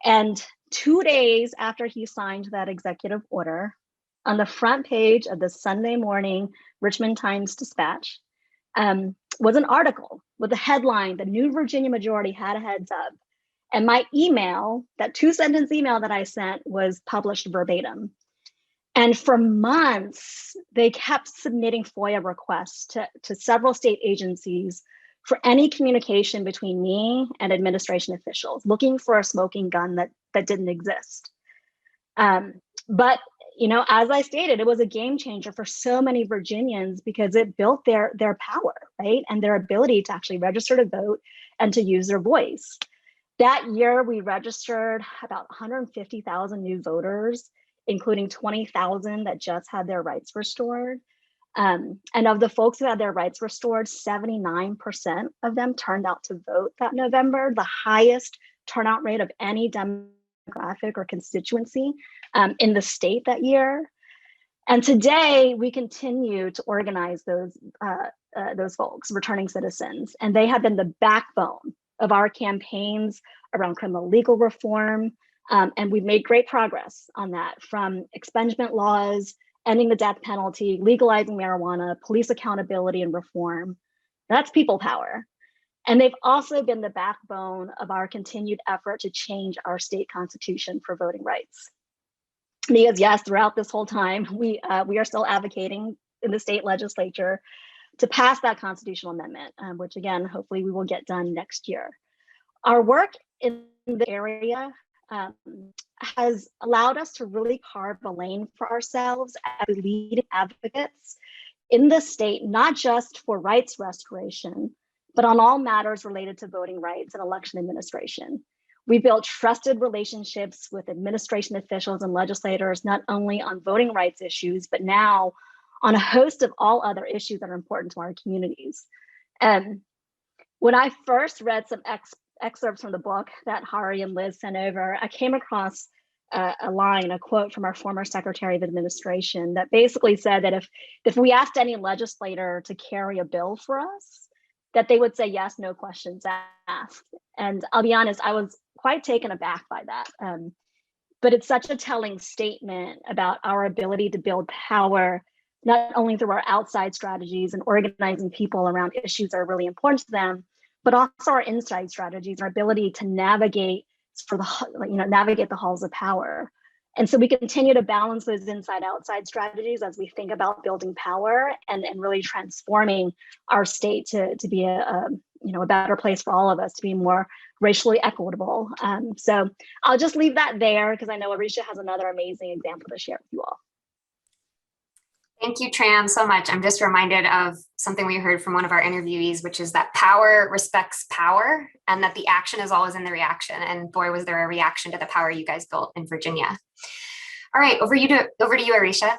and 2 days after he signed that executive order, on the front page of the Sunday morning Richmond Times-Dispatch was an article with a headline, "The New Virginia Majority Had a Heads Up." And my email, that 2-sentence email that I sent, was published verbatim. And for months, they kept submitting FOIA requests to several state agencies for any communication between me and administration officials, looking for a smoking gun that didn't exist. But as I stated, it was a game changer for so many Virginians because it built their power, right? And their ability to actually register to vote and to use their voice. That year, we registered about 150,000 new voters, including 20,000 that just had their rights restored. And of the folks who had their rights restored, 79% of them turned out to vote that November, the highest turnout rate of any demographic or constituency in the state that year. And today, we continue to organize those folks, returning citizens, and they have been the backbone of our campaigns around criminal legal reform. And we've made great progress on that, from expungement laws, ending the death penalty, legalizing marijuana, police accountability and reform. That's people power. And they've also been the backbone of our continued effort to change our state constitution for voting rights. Because yes, throughout this whole time, we are still advocating in the state legislature to pass that constitutional amendment, which again, hopefully we will get done next year. Our work in the area has allowed us to carve a lane for ourselves as leading advocates in the state, not just for rights restoration, but on all matters related to voting rights and election administration. We built trusted relationships with administration officials and legislators, not only on voting rights issues, but now on a host of all other issues that are important to our communities. When I first read some excerpts from the book that Hari and Liz sent over, I came across a quote from our former Secretary of Administration that basically said that if we asked any legislator to carry a bill for us, that they would say yes, no questions asked. And I'll be honest, I was quite taken aback by that. but it's such a telling statement about our ability to build power, not only through our outside strategies and organizing people around issues that are really important to them, but also our inside strategies, our ability to navigate navigate the halls of power. And so we continue to balance those inside outside strategies as we think about building power and really transforming our state to be a better place for all of us, to be more racially equitable. So I'll just leave that there because I know Arisha has another amazing example to share with you all. Thank you, Tram, so much. I'm just reminded of something we heard from one of our interviewees, which is that power respects power and that the action is always in the reaction. And boy, was there a reaction to the power you guys built in Virginia. All right, over to you, Arisha.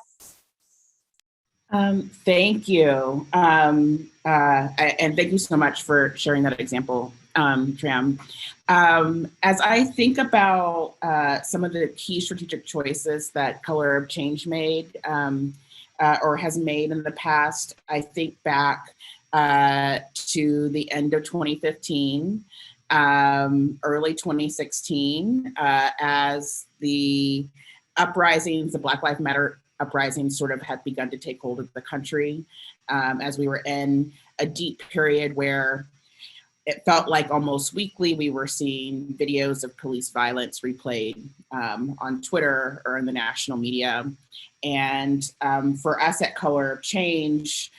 Thank you. And thank you so much for sharing that example, Tram. As I think about some of the key strategic choices that Color of Change made, or has made in the past, I think back to the end of 2015, early 2016, as the uprisings, the Black Lives Matter uprisings sort of had begun to take hold of the country, as we were in a deep period where it felt like almost weekly we were seeing videos of police violence replayed on Twitter or in the national media. And for us at Color of Change,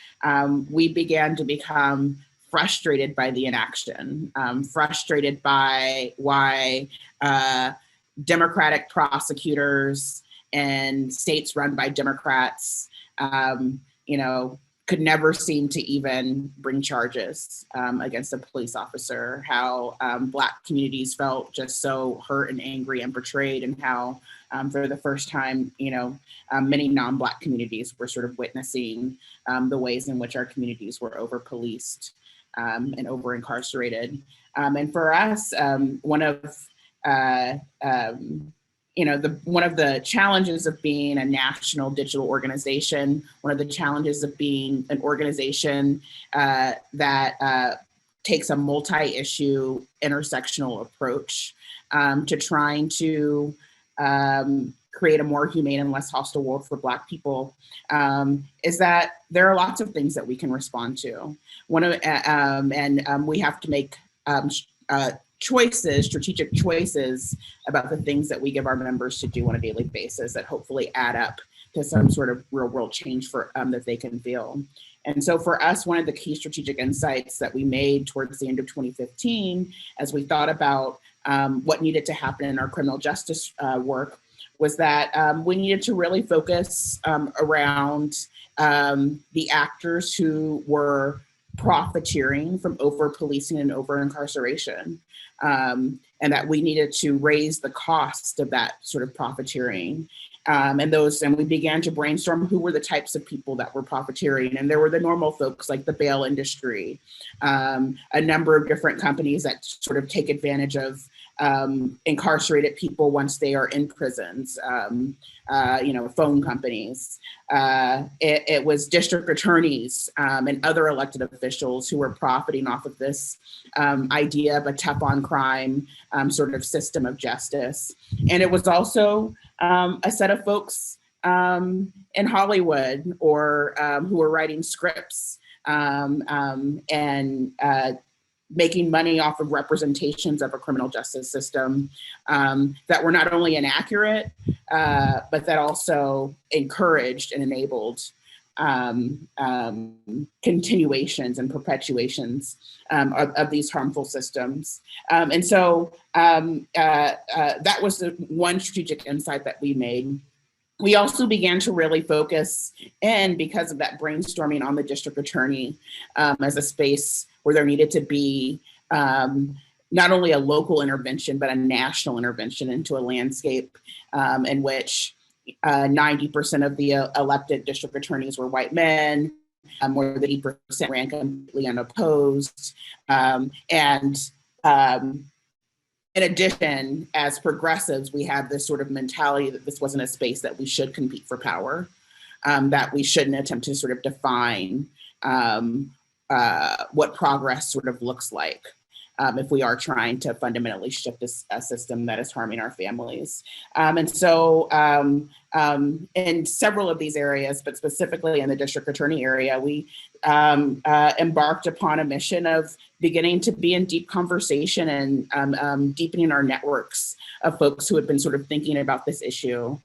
we began to become frustrated by the inaction, frustrated by why Democratic prosecutors and states run by Democrats, could never seem to even bring charges against a police officer, how Black communities felt just so hurt and angry and betrayed, and how for the first time, many non-Black communities were sort of witnessing the ways in which our communities were over-policed and over-incarcerated. And for us, one of the challenges of being a national digital organization, one of the challenges of being an organization that takes a multi-issue intersectional approach to trying to create a more humane and less hostile world for Black people, is that there are lots of things that we can respond to. We have to make strategic choices about the things that we give our members to do on a daily basis that hopefully add up to some sort of real world change for that they can feel. And so for us, one of the key strategic insights that we made towards the end of 2015, as we thought about what needed to happen in our criminal justice work, was that we needed to really focus around the actors who were profiteering from over-policing and over-incarceration. And that we needed to raise the cost of that sort of profiteering. And we began to brainstorm who were the types of people that were profiteering. And there were the normal folks like the bail industry, a number of different companies that sort of take advantage of incarcerated people once they are in prisons, phone companies. It was district attorneys and other elected officials who were profiting off of this idea of a tough on crime sort of system of justice. And it was also a set of folks in Hollywood or who were writing scripts and making money off of representations of a criminal justice system that were not only inaccurate, but that also encouraged and enabled continuations and perpetuations of these harmful systems. And so that was the one strategic insight that we made. We also began to really focus in, because of that brainstorming, on the district attorney as a space where there needed to be not only a local intervention, but a national intervention into a landscape in which 90% of the elected district attorneys were white men, more than 80% ran completely unopposed. In addition, as progressives, we had this sort of mentality that this wasn't a space that we should compete for power, that we shouldn't attempt to sort of define what progress sort of looks like. if we are trying to fundamentally shift this system that is harming our families. And so in several of these areas, but specifically in the district attorney area, we embarked upon a mission of beginning to be in deep conversation and deepening our networks of folks who had been sort of thinking about this issue,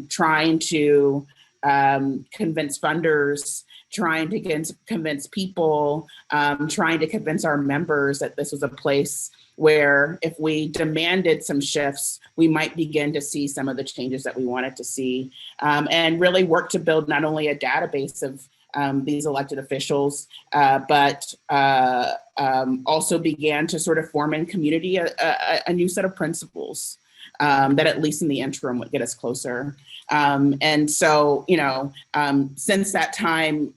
trying to convince funders, trying to convince people, trying to convince our members that this was a place where if we demanded some shifts, we might begin to see some of the changes that we wanted to see, and really work to build not only a database of these elected officials, but also began to sort of form in community a new set of principles that at least in the interim would get us closer. And so, since that time,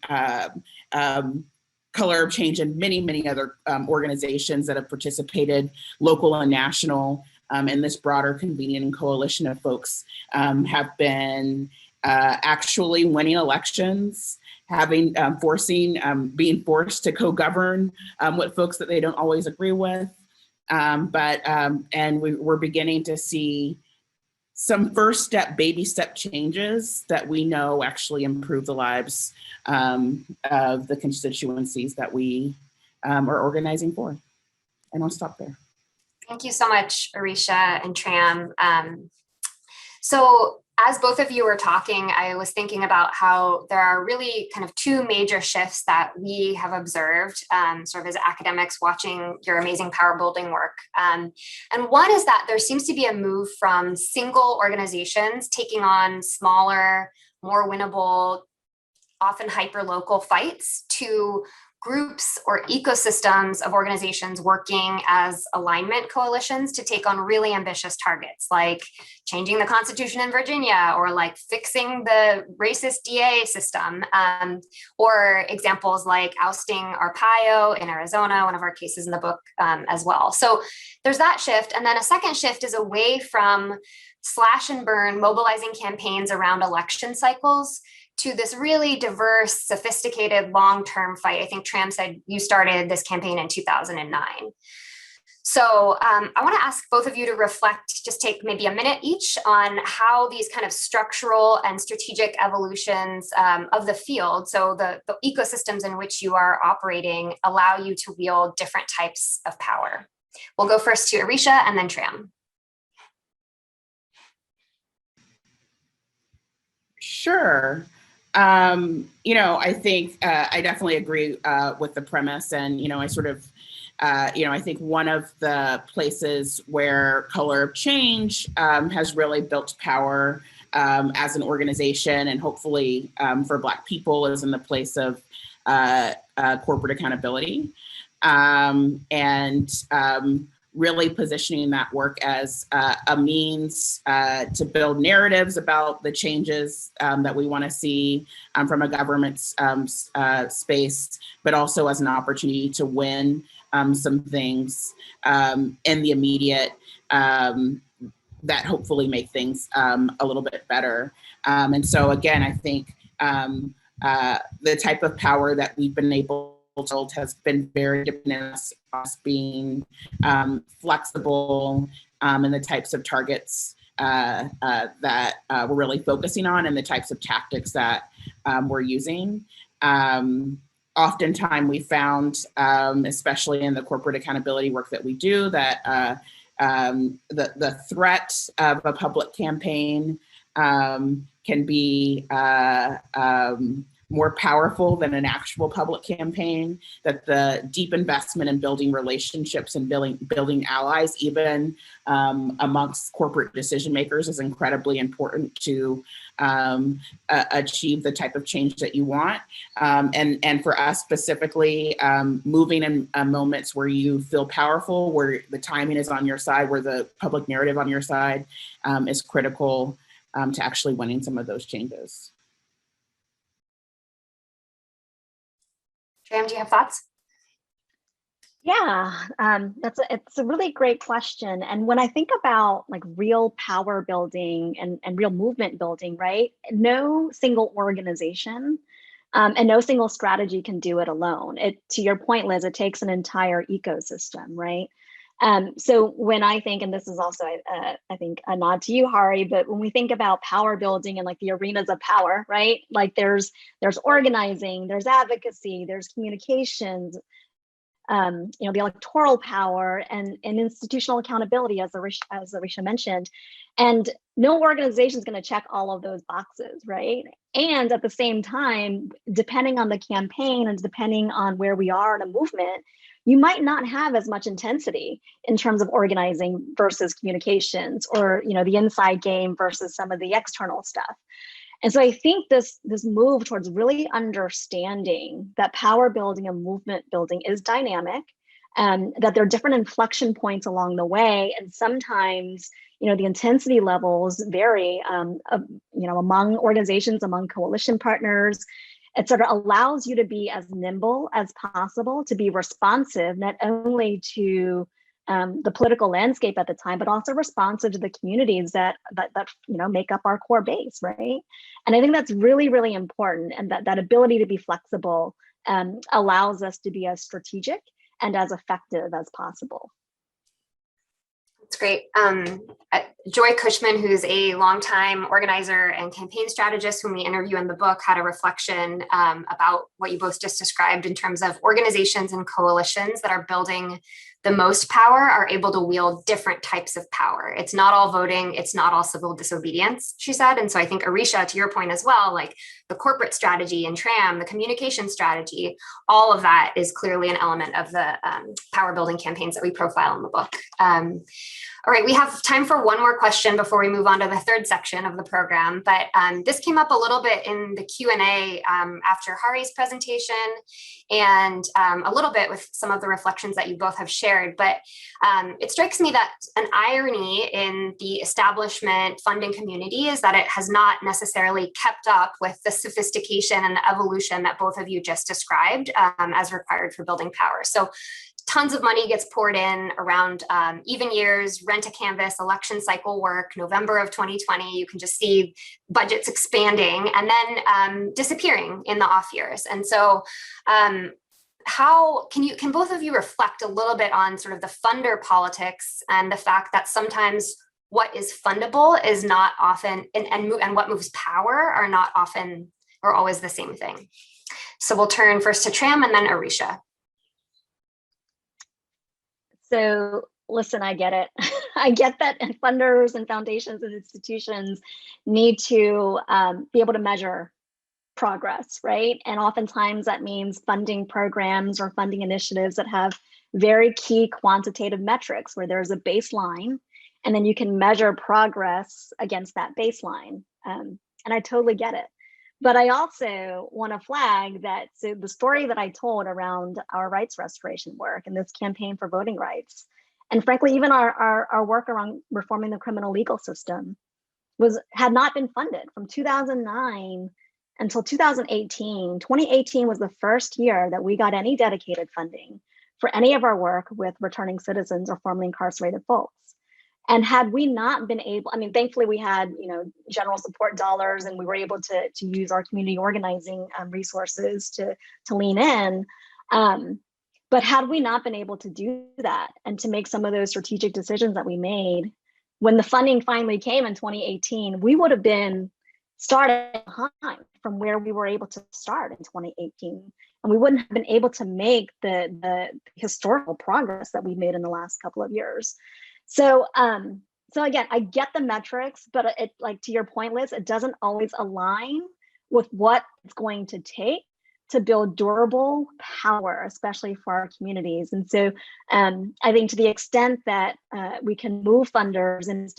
Color of Change and many other organizations that have participated, local and national, in this broader convening coalition of folks have been actually winning elections, having being forced to co-govern with folks that they don't always agree with. And we're beginning to see some first step, baby step changes that we know actually improve the lives of the constituencies that we are organizing for. And I'll stop there. Thank you so much, Arisha and Tram. So as both of you were talking, I was thinking about how there are really kind of two major shifts that we have observed sort of as academics watching your amazing power building work. And one is that there seems to be a move from single organizations taking on smaller, more winnable, often hyper-local fights to groups or ecosystems of organizations working as alignment coalitions to take on really ambitious targets, like changing the Constitution in Virginia, or like fixing the racist DA system, or examples like ousting Arpaio in Arizona, one of our cases in the book as well. So there's that shift. And then a second shift is away from slash and burn mobilizing campaigns around election cycles to this really diverse, sophisticated, long-term fight. I think Tram said you started this campaign in 2009. So I want to ask both of you to reflect, just take maybe a minute each on how these kind of structural and strategic evolutions of the field, so the ecosystems in which you are operating, allow you to wield different types of power. We'll go first to Arisha and then Tram. Sure. I think I definitely agree with the premise, and I sort of, I think one of the places where Color of Change has really built power as an organization, and hopefully for Black people, is in the place of corporate accountability, and really positioning that work as a means to build narratives about the changes that we want to see from a government space, but also as an opportunity to win some things in the immediate that hopefully make things a little bit better. And so again, I think the type of power that we've been able has been very dependent on us being flexible in the types of targets that we're really focusing on, and the types of tactics that we're using. Oftentimes we found, especially in the corporate accountability work that we do, that the threat of a public campaign can be more powerful than an actual public campaign, that the deep investment in building relationships and building allies, even amongst corporate decision makers, is incredibly important to achieve the type of change that you want. And for us specifically, moving in moments where you feel powerful, where the timing is on your side, where the public narrative on your side is critical to actually winning some of those changes. Tram, do you have thoughts? Yeah, it's a really great question. And when I think about like real power building and real movement building, right? No single organization And no single strategy can do it alone. To your point, Liz, it takes an entire ecosystem, right? So when I think, and this is also, I think, a nod to you, Hari, but when we think about power building and like the arenas of power, right? Like there's organizing, there's advocacy, there's communications, the electoral power and institutional accountability, as Arisha mentioned. And no organization is going to check all of those boxes, right? And at the same time, depending on the campaign and depending on where we are in a movement, you might not have as much intensity in terms of organizing versus communications, or the inside game versus some of the external stuff. And so I think this move towards really understanding that power building and movement building is dynamic, and that there are different inflection points along the way. And sometimes, the intensity levels vary, among organizations, among coalition partners. It sort of allows you to be as nimble as possible, to be responsive, not only to the political landscape at the time, but also responsive to the communities that make up our core base, right? And I think that's really, really important, and that ability to be flexible allows us to be as strategic and as effective as possible. That's great. Joy Cushman, who's a longtime organizer and campaign strategist whom we interview in the book, had a reflection about what you both just described in terms of organizations and coalitions that are building the most power are able to wield different types of power. It's not all voting, it's not all civil disobedience, she said. And so I think, Arisha, to your point as well, like the corporate strategy and TRAM, the communication strategy, all of that is clearly an element of the power building campaigns that we profile in the book. All right, we have time for one more question before we move on to the third section of the program. But this came up a little bit in the Q&A after Hari's presentation, and a little bit with some of the reflections that you both have shared. But it strikes me that an irony in the establishment funding community is that it has not necessarily kept up with the sophistication and the evolution that both of you just described as required for building power. So tons of money gets poured in around even years, rent a canvas, election cycle work, November of 2020, you can just see budgets expanding and then disappearing in the off years. And so how can both of you reflect a little bit on sort of the funder politics and the fact that sometimes what is fundable is not often, and what moves power are not often or always the same thing. So we'll turn first to Tram and then Arisha. So listen, I get it. I get that funders and foundations and institutions need to be able to measure progress, right? And oftentimes that means funding programs or funding initiatives that have very key quantitative metrics where there's a baseline, and then you can measure progress against that baseline. And I totally get it. But I also want to flag that, so the story that I told around our rights restoration work and this campaign for voting rights, and frankly, even our work around reforming the criminal legal system had not been funded from 2009 until 2018. 2018 was the first year that we got any dedicated funding for any of our work with returning citizens or formerly incarcerated folks. And had we not been able, I mean, thankfully we had, general support dollars, and we were able to use our community organizing resources to lean in. But had we not been able to do that and to make some of those strategic decisions that we made, when the funding finally came in 2018, we would have been starting behind from where we were able to start in 2018. And we wouldn't have been able to make the historical progress that we made in the last couple of years. So again, I get the metrics, but it, like to your point, Liz, it doesn't always align with what it's going to take to build durable power, especially for our communities. And so I think to the extent that we can move funders in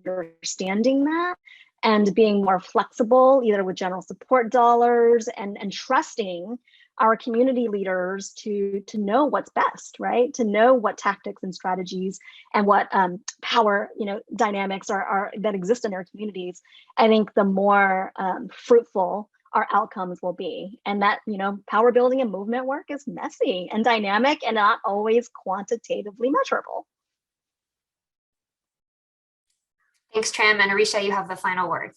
understanding that and being more flexible, either with general support dollars and trusting our community leaders to know what's best, right? To know what tactics and strategies and what power, dynamics are that exist in their communities. I think the more fruitful our outcomes will be. And that, power building and movement work is messy and dynamic and not always quantitatively measurable. Thanks, Tram, and Arisha, you have the final word.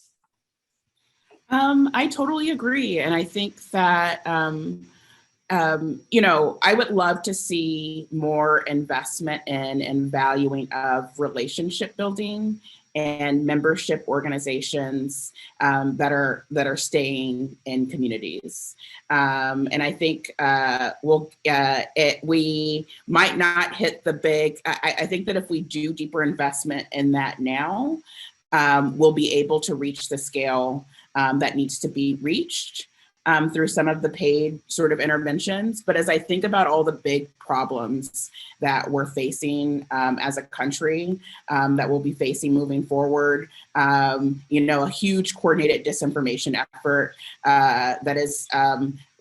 I totally agree. And I think that, you know, I would love to see more investment in and valuing of relationship building and membership organizations that are staying in communities. And I think we might not hit the big. I think that if we do deeper investment in that now, we'll be able to reach the scale that needs to be reached through some of the paid sort of interventions. But as I think about all the big problems that we're facing as a country, that we'll be facing moving forward, you know, a huge coordinated disinformation effort that is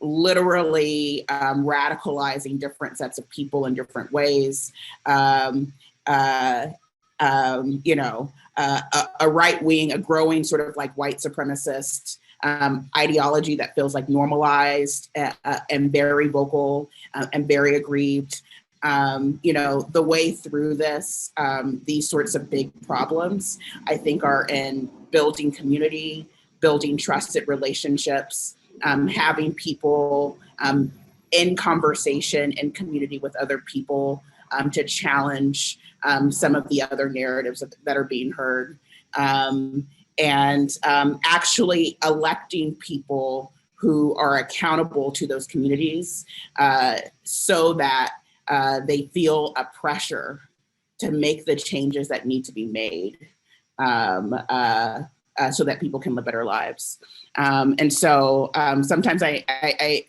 literally radicalizing different sets of people in different ways. You know, a right wing, a growing sort of like white supremacist ideology that feels like normalized and very vocal and very aggrieved. You know, the way through this, these sorts of big problems, I think, are in building community, building trusted relationships, having people in conversation and community with other people to challenge some of the other narratives that are being heard. And actually electing people who are accountable to those communities so that they feel a pressure to make the changes that need to be made so that people can live better lives. And so sometimes I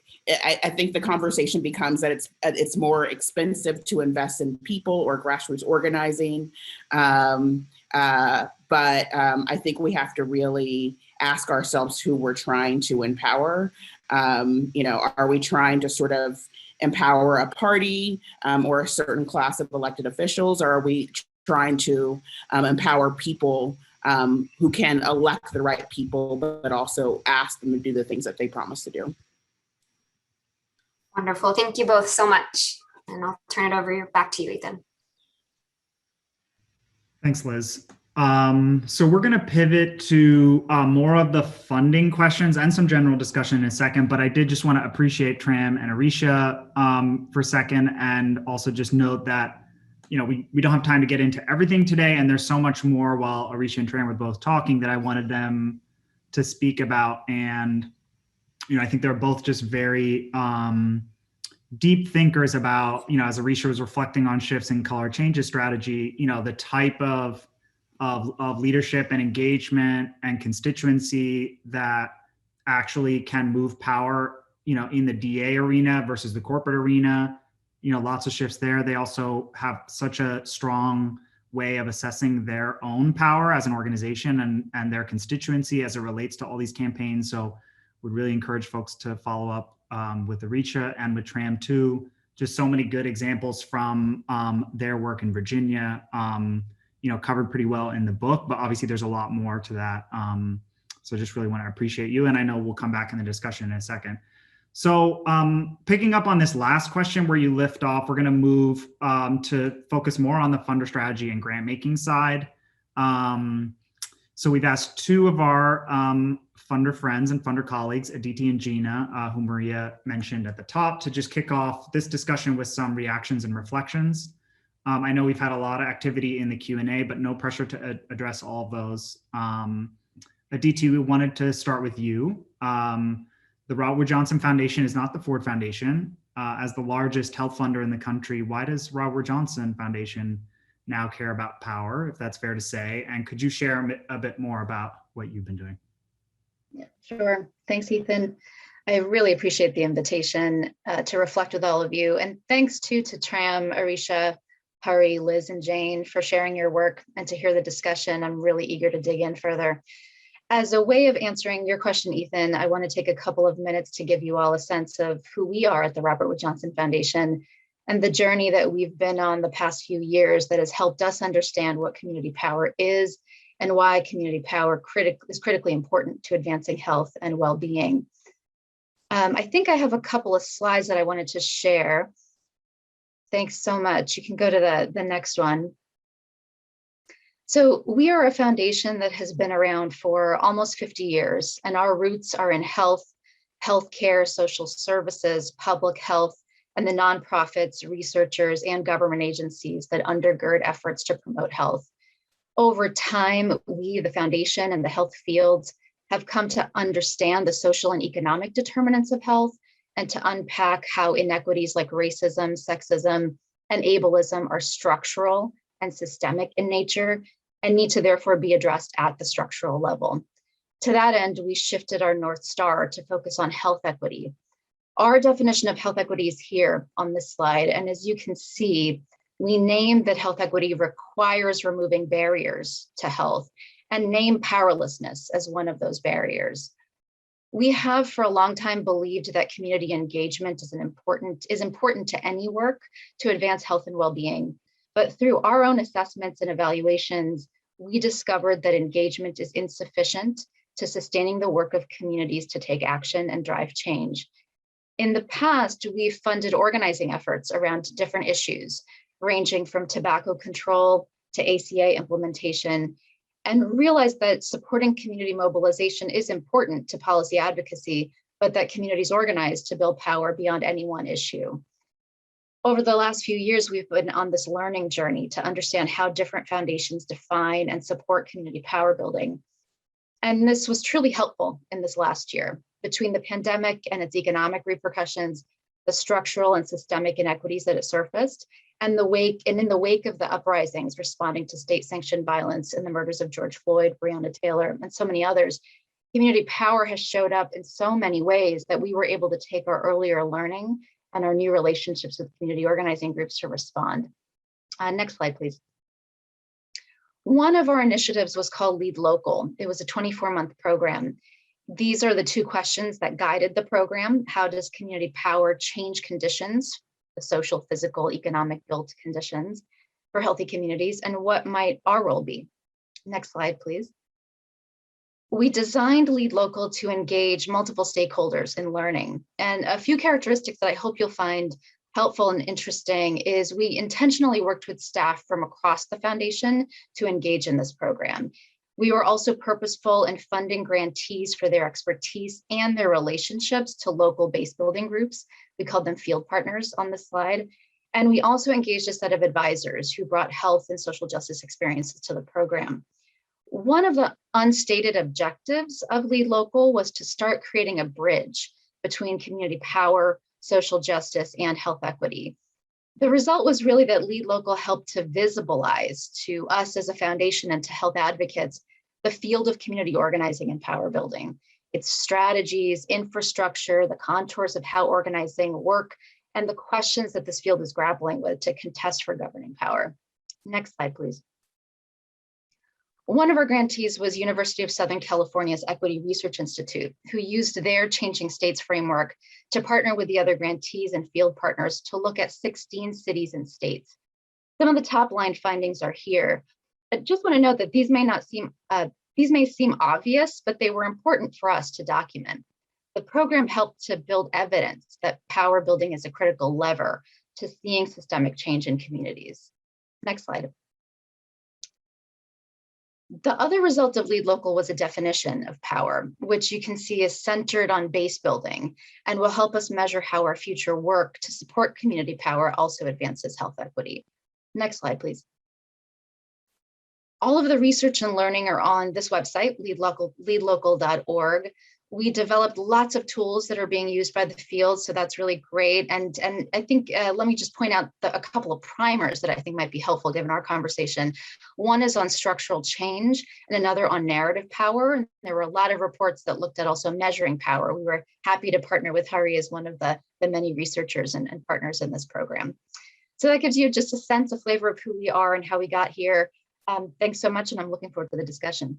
think the conversation becomes that it's more expensive to invest in people or grassroots organizing. But I think we have to really ask ourselves who we're trying to empower. You know, are we trying to sort of empower a party or a certain class of elected officials, or are we trying to empower people who can elect the right people, but also ask them to do the things that they promise to do? Wonderful. Thank you both so much. And I'll turn it over back to you, Ethan. Thanks, Liz. So we're going to pivot to more of the funding questions and some general discussion in a second, but I did just want to appreciate Tram and Arisha for a second, and also just note that, you know, we don't have time to get into everything today, and there's so much more while Arisha and Tram were both talking that I wanted them to speak about. And, you know, I think they're both just very deep thinkers about, you know, as Arisha was reflecting on shifts in color changes strategy, you know, the type of leadership and engagement and constituency that actually can move power, you know, in the DA arena versus the corporate arena. You know, lots of shifts there. They also have such a strong way of assessing their own power as an organization and their constituency as it relates to all these campaigns. So would really encourage folks to follow up with Arisha and with Tram too. Just so many good examples from their work in Virginia, you know, covered pretty well in the book, but obviously there's a lot more to that. So just really want to appreciate you. And I know we'll come back in the discussion in a second. So picking up on this last question where you lift off, we're going to move to focus more on the funder strategy and grant making side. So we've asked two of our funder friends and funder colleagues, Aditi and Gina, who Maria mentioned at the top, to just kick off this discussion with some reactions and reflections. I know we've had a lot of activity in the Q&A, but no pressure to address all of those. Aditi, we wanted to start with you. The Robert Wood Johnson Foundation is not the Ford Foundation. As the largest health funder in the country, why does Robert Wood Johnson Foundation now care about power, if that's fair to say? And could you share a bit more about what you've been doing? Yeah, sure. Thanks, Ethan. I really appreciate the invitation to reflect with all of you. And thanks too to Tram, Arisha, Hari, Liz, and Jane for sharing your work and to hear the discussion. I'm really eager to dig in further. As a way of answering your question, Ethan, I want to take a couple of minutes to give you all a sense of who we are at the Robert Wood Johnson Foundation and the journey that we've been on the past few years that has helped us understand what community power is and why community power is critically important to advancing health and well-being. I think I have a couple of slides that I wanted to share. Thanks so much. You can go to the next one. So we are a foundation that has been around for almost 50 years, and our roots are in health, healthcare, social services, public health, and the nonprofits, researchers, and government agencies that undergird efforts to promote health. Over time, we, the foundation and the health fields, have come to understand the social and economic determinants of health and to unpack how inequities like racism, sexism, and ableism are structural and systemic in nature and need to therefore be addressed at the structural level. To that end, we shifted our North Star to focus on health equity. Our definition of health equity is here on this slide, and as you can see, we named that health equity requires removing barriers to health and name powerlessness as one of those barriers. We have for a long time believed that community engagement is important to any work to advance health and well-being. But through our own assessments and evaluations, we discovered that engagement is insufficient to sustaining the work of communities to take action and drive change. In the past, we've funded organizing efforts around different issues, ranging from tobacco control to ACA implementation, and realized that supporting community mobilization is important to policy advocacy, but that communities organize to build power beyond any one issue. Over the last few years, we've been on this learning journey to understand how different foundations define and support community power building. And this was truly helpful in this last year. Between the pandemic and its economic repercussions, the structural and systemic inequities that it surfaced, and in the wake of the uprisings responding to state-sanctioned violence and the murders of George Floyd, Breonna Taylor, and so many others, community power has showed up in so many ways that we were able to take our earlier learning and our new relationships with community organizing groups to respond. Next slide, please. One of our initiatives was called Lead Local. It was a 24-month program. These are the two questions that guided the program. How does community power change conditions, the social, physical, economic built conditions for healthy communities, and what might our role be? Next slide, please. We designed Lead Local to engage multiple stakeholders in learning. And a few characteristics that I hope you'll find helpful and interesting is we intentionally worked with staff from across the foundation to engage in this program. We were also purposeful in funding grantees for their expertise and their relationships to local base building groups. We called them field partners on this slide. And we also engaged a set of advisors who brought health and social justice experiences to the program. One of the unstated objectives of Lead Local was to start creating a bridge between community power, social justice, and health equity. The result was really that Lead Local helped to visibilize to us as a foundation and to health advocates the field of community organizing and power building, its strategies, infrastructure, the contours of how organizing work, and the questions that this field is grappling with to contest for governing power. Next slide, please. One of our grantees was University of Southern California's Equity Research Institute, who used their Changing States framework to partner with the other grantees and field partners to look at 16 cities and states. Some of the top line findings are here. I just want to note that these may seem obvious, but they were important for us to document. The program helped to build evidence that power building is a critical lever to seeing systemic change in communities. Next slide. The other result of Lead Local was a definition of power, which you can see is centered on base building and will help us measure how our future work to support community power also advances health equity. Next slide, please. All of the research and learning are on this website, leadlocal.org. We developed lots of tools that are being used by the field, so that's really great. And I think, let me just point out a couple of primers that I think might be helpful given our conversation. One is on structural change and another on narrative power. And there were a lot of reports that looked at also measuring power. We were happy to partner with Hari as one of the many researchers and partners in this program. So that gives you just a sense, a flavor of who we are and how we got here. Thanks so much, and I'm looking forward to the discussion.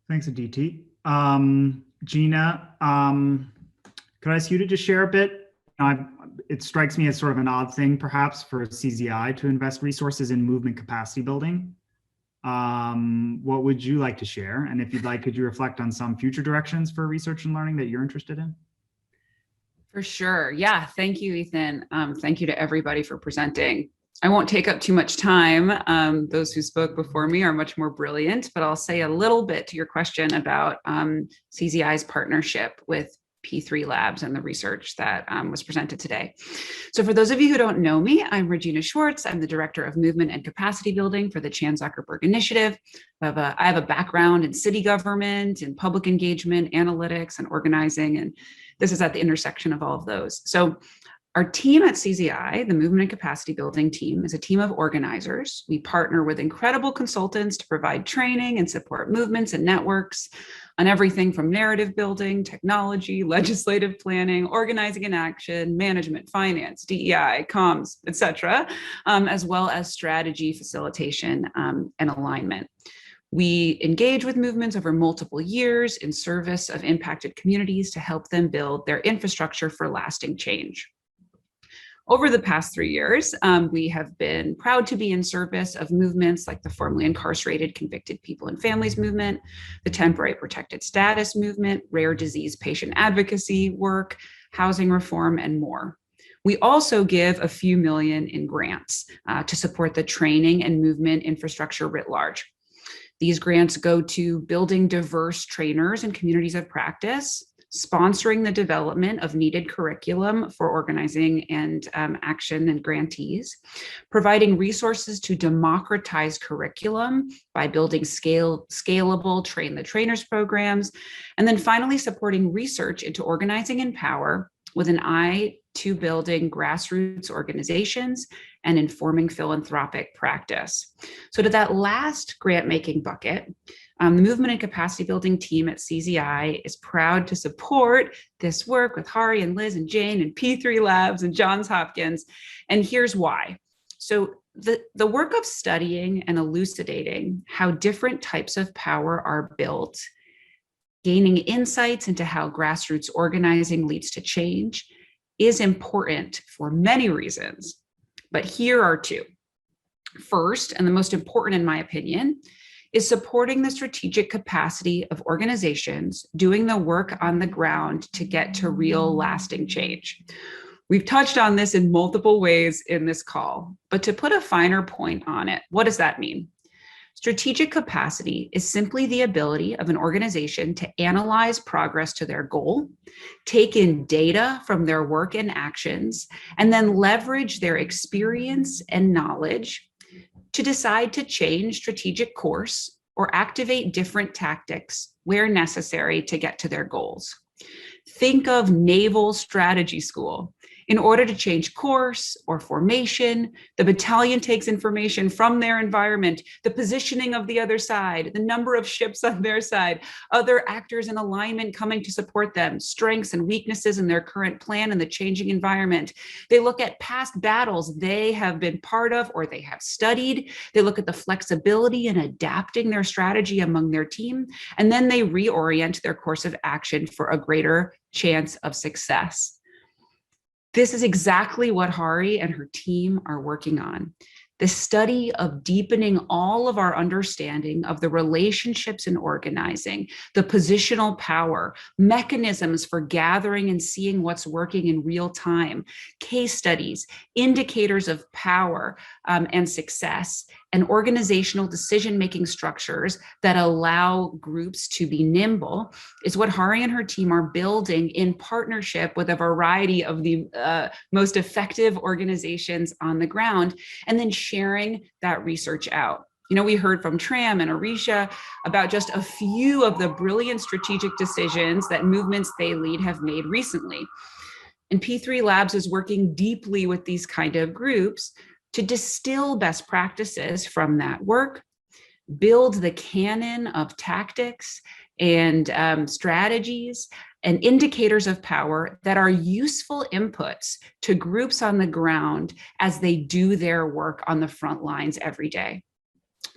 Thanks, Aditi. Gina, could I ask you to just share a bit? It strikes me as sort of an odd thing, perhaps, for CZI to invest resources in movement capacity building. What would you like to share? And if you'd like, could you reflect on some future directions for research and learning that you're interested in? For sure. Yeah. Thank you, Ethan. Thank you to everybody for presenting. I won't take up too much time. Those who spoke before me are much more brilliant, but I'll say a little bit to your question about CZI's partnership with P3 Labs and the research that was presented today. So for those of you who don't know me, I'm Regina Schwartz. I'm the Director of Movement and Capacity Building for the Chan Zuckerberg Initiative. I have a background in city government, in public engagement, analytics, and organizing, and this is at the intersection of all of those. So our team at CZI, the Movement and Capacity Building team, is a team of organizers. We partner with incredible consultants to provide training and support movements and networks on everything from narrative building, technology, legislative planning, organizing and action, management, finance, DEI, comms, etc., as well as strategy, facilitation, and alignment. We engage with movements over multiple years in service of impacted communities to help them build their infrastructure for lasting change. Over the past 3 years, we have been proud to be in service of movements like the formerly incarcerated convicted people and families movement, the temporary protected status movement, rare disease patient advocacy work, housing reform, and more. We also give a few million in grants to support the training and movement infrastructure writ large. These grants go to building diverse trainers and communities of practice, sponsoring the development of needed curriculum for organizing and action and grantees, providing resources to democratize curriculum by building scalable train the trainers programs, and then finally supporting research into organizing and power with an eye to building grassroots organizations and informing philanthropic practice. So to that last grant-making bucket, the Movement and Capacity Building team at CZI is proud to support this work with Hari and Liz and Jane and P3 Labs and Johns Hopkins. And here's why. So the work of studying and elucidating how different types of power are built, gaining insights into how grassroots organizing leads to change, is important for many reasons. But here are two. First, and the most important in my opinion, is supporting the strategic capacity of organizations doing the work on the ground to get to real lasting change. We've touched on this in multiple ways in this call, but to put a finer point on it, what does that mean? Strategic capacity is simply the ability of an organization to analyze progress to their goal, take in data from their work and actions, and then leverage their experience and knowledge to decide to change strategic course or activate different tactics where necessary to get to their goals. Think of Naval Strategy School. In order to change course or formation, the battalion takes information from their environment, the positioning of the other side, the number of ships on their side, other actors in alignment coming to support them, strengths and weaknesses in their current plan and the changing environment. They look at past battles they have been part of or they have studied. They look at the flexibility in adapting their strategy among their team, and then they reorient their course of action for a greater chance of success. This is exactly what Hari and her team are working on. The study of deepening all of our understanding of the relationships in organizing, the positional power, mechanisms for gathering and seeing what's working in real time, case studies, indicators of power and success, and organizational decision-making structures that allow groups to be nimble is what Hari and her team are building in partnership with a variety of the most effective organizations on the ground, and then sharing that research out. You know, we heard from Tram and Arisha about just a few of the brilliant strategic decisions that movements they lead have made recently. And P3 Labs is working deeply with these kind of groups to distill best practices from that work, build the canon of tactics and strategies and indicators of power that are useful inputs to groups on the ground as they do their work on the front lines every day.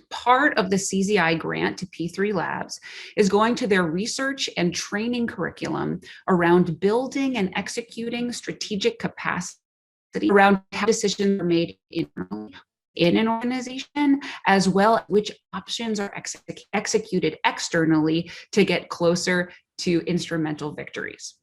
Part of the CZI grant to P3 Labs is going to their research and training curriculum around building and executing strategic capacity around how decisions are made internally in an organization, as well as which options are executed externally to get closer to instrumental victories.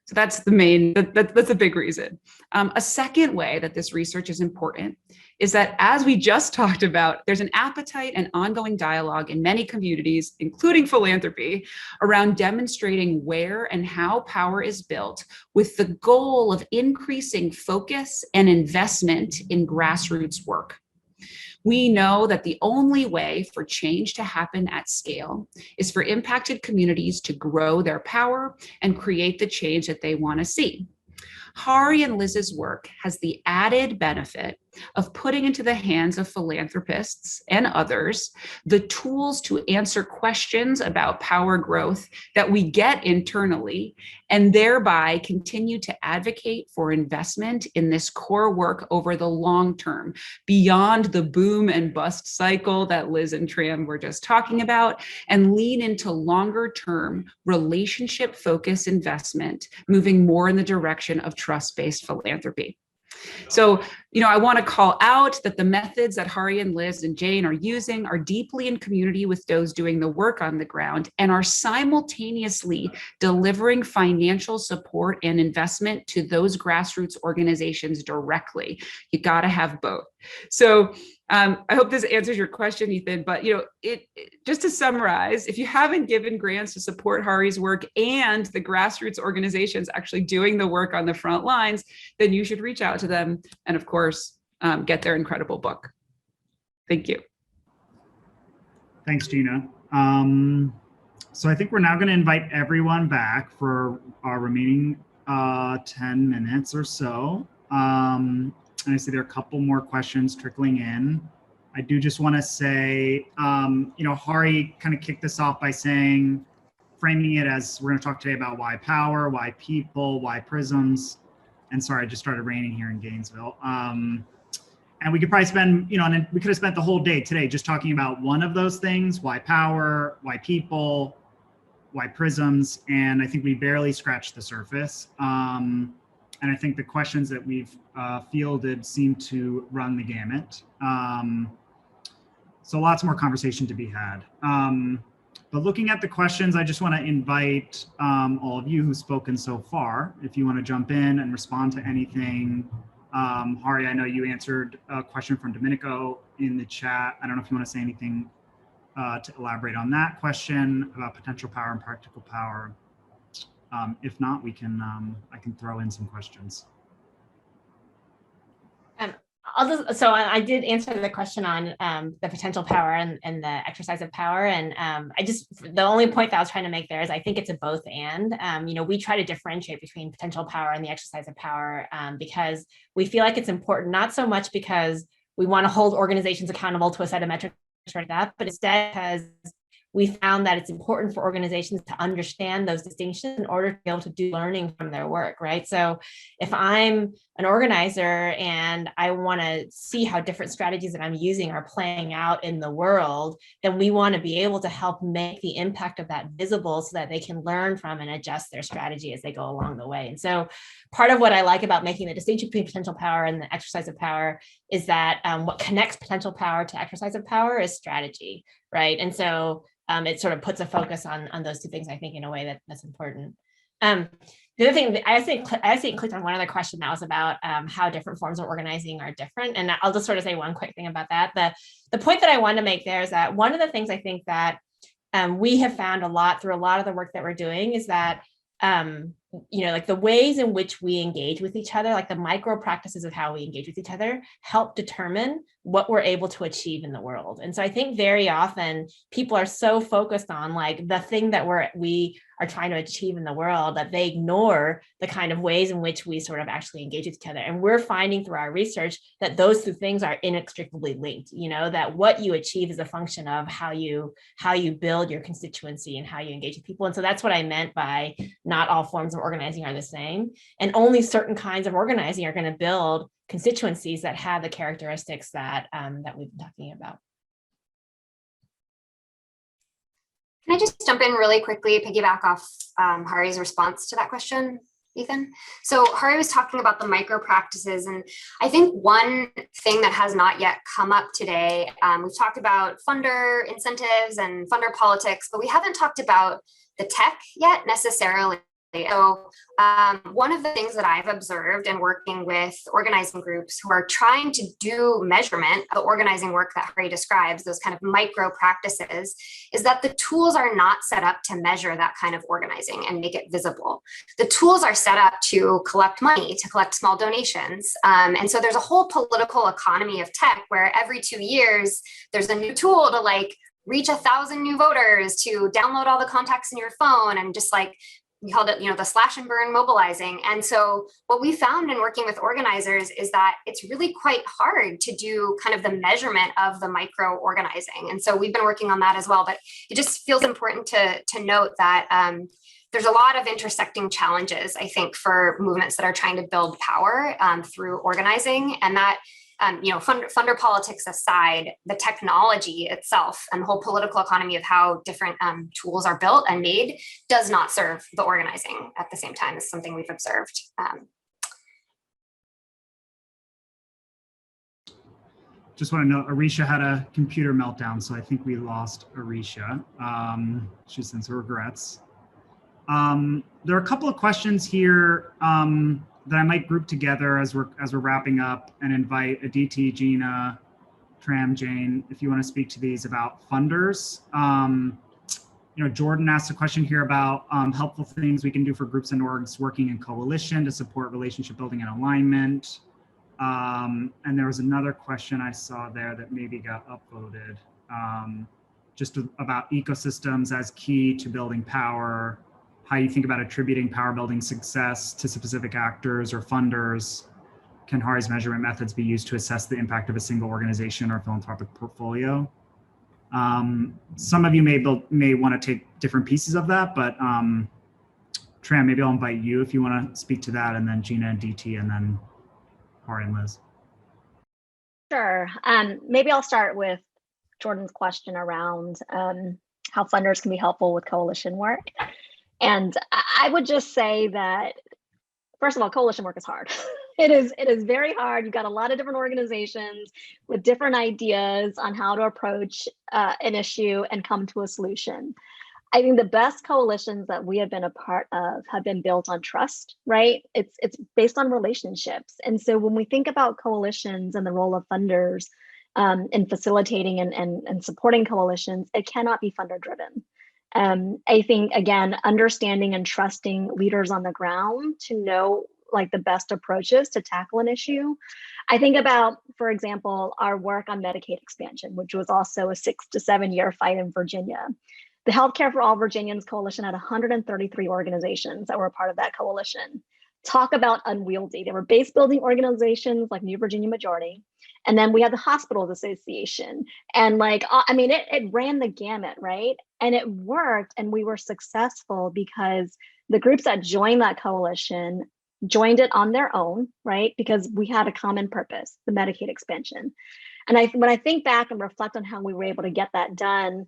So that's the main, that's a big reason. A second way that this research is important is that, as we just talked about, there's an appetite and ongoing dialogue in many communities, including philanthropy, around demonstrating where and how power is built with the goal of increasing focus and investment in grassroots work. We know that the only way for change to happen at scale is for impacted communities to grow their power and create the change that they want to see. Hari and Liz's work has the added benefit of putting into the hands of philanthropists and others the tools to answer questions about power growth that we get internally, and thereby continue to advocate for investment in this core work over the long term, beyond the boom and bust cycle that Liz and Tram were just talking about, and lean into longer term relationship focused investment, moving more in the direction of trust-based philanthropy. So, I want to call out that the methods that Hari and Liz and Jane are using are deeply in community with those doing the work on the ground, and are simultaneously delivering financial support and investment to those grassroots organizations directly. You got to have both. So I hope this answers your question, Ethan, but just to summarize, if you haven't given grants to support Hari's work and the grassroots organizations actually doing the work on the front lines, then you should reach out to them and, of course, get their incredible book. Thank you. Thanks, Gina. So I think we're now going to invite everyone back for our remaining 10 minutes or so. And I see there are a couple more questions trickling in. I do just want to say, Hari kind of kicked this off by framing it as, we're going to talk today about why power, why people, why prisms. And sorry, I just started raining here in Gainesville. And we could probably spend, we could have spent the whole day today just talking about one of those things: why power, why people, why prisms. And I think we barely scratched the surface. And I think the questions that we've fielded seem to run the gamut. So lots more conversation to be had. But looking at the questions, I just want to invite all of you who've spoken so far, if you want to jump in and respond to anything. Hari, I know you answered a question from Domenico in the chat. I don't know if you want to say anything to elaborate on that question about potential power and practical power. If not, I can throw in some questions. So I did answer the question on the potential power and the exercise of power. And the only point that I was trying to make there is I think it's a both and. We try to differentiate between potential power and the exercise of power because we feel like it's important, not so much because we want to hold organizations accountable to a set of metrics like that, but instead because we found that it's important for organizations to understand those distinctions in order to be able to do learning from their work, right? So if I'm an organizer and I want to see how different strategies that I'm using are playing out in the world, then we want to be able to help make the impact of that visible so that they can learn from and adjust their strategy as they go along the way. And so part of what I like about making the distinction between potential power and the exercise of power is that what connects potential power to exercise of power is strategy, right? And so it sort of puts a focus on those two things, I think, in a way that's important. The other thing, I think clicked on one other question that was about how different forms of organizing are different. And I'll just sort of say one quick thing about that. The point that I wanted to make there is that one of the things I think that we have found a lot through a lot of the work that we're doing is that like the ways in which we engage with each other, like the micro practices of how we engage with each other, help determine what we're able to achieve in the world. And so I think very often people are so focused on like the thing that we are trying to achieve in the world that they ignore the kind of ways in which we sort of actually engage with each other. And we're finding through our research that those two things are inextricably linked, that what you achieve is a function of how you build your constituency and how you engage with people. And so that's what I meant by not all forms of organizing are the same, and only certain kinds of organizing are going to build constituencies that have the characteristics that we've been talking about. Can I just jump in really quickly, piggyback off Hari's response to that question, Ethan? So Hari was talking about the micro practices, and I think one thing that has not yet come up today, we've talked about funder incentives and funder politics, but we haven't talked about the tech yet necessarily So one of the things that I've observed in working with organizing groups who are trying to do measurement of the organizing work that Hari describes, those kind of micro practices, is that the tools are not set up to measure that kind of organizing and make it visible. The tools are set up to collect money, to collect small donations. And so there's a whole political economy of tech where every 2 years, there's a new tool to like reach 1,000 new voters, to download all the contacts in your phone, and just like, we called it, the slash and burn mobilizing. And so what we found in working with organizers is that it's really quite hard to do kind of the measurement of the micro organizing. And so we've been working on that as well, but it just feels important to note that there's a lot of intersecting challenges, I think, for movements that are trying to build power through organizing, and that funder politics aside, the technology itself and the whole political economy of how different tools are built and made does not serve the organizing at the same time. Is something we've observed. Just want to note, Arisha had a computer meltdown, so I think we lost Arisha. She sends her regrets. There are a couple of questions here that I might group together as we're wrapping up, and invite Aditi, Gina, Tram, Jane, if you want to speak to these about funders. Jordan asked a question here about helpful things we can do for groups and orgs working in coalition to support relationship building and alignment. And there was another question I saw there that maybe got upvoted, just about ecosystems as key to building power, how you think about attributing power building success to specific actors or funders. Can Hari's measurement methods be used to assess the impact of a single organization or philanthropic portfolio? Some of you may want to take different pieces of that, but Tram, maybe I'll invite you if you want to speak to that, and then Gina and DT, and then Hari and Liz. Sure. Maybe I'll start with Jordan's question around how funders can be helpful with coalition work. And I would just say that, first of all, coalition work is hard. It is very hard. You've got a lot of different organizations with different ideas on how to approach an issue and come to a solution. I think the best coalitions that we have been a part of have been built on trust, right? It's based on relationships. And so when we think about coalitions and the role of funders in facilitating and supporting coalitions, it cannot be funder driven. I think, again, understanding and trusting leaders on the ground to know like the best approaches to tackle an issue. I think about, for example, our work on Medicaid expansion, which was also a 6 to 7 year fight in Virginia. The Healthcare for All Virginians Coalition had 133 organizations that were a part of that coalition. Talk about unwieldy. There were base building organizations like New Virginia Majority. And then we had the Hospitals Association. And it ran the gamut, right? And it worked, and we were successful because the groups that joined that coalition joined it on their own, right? Because we had a common purpose, the Medicaid expansion. And when I think back and reflect on how we were able to get that done,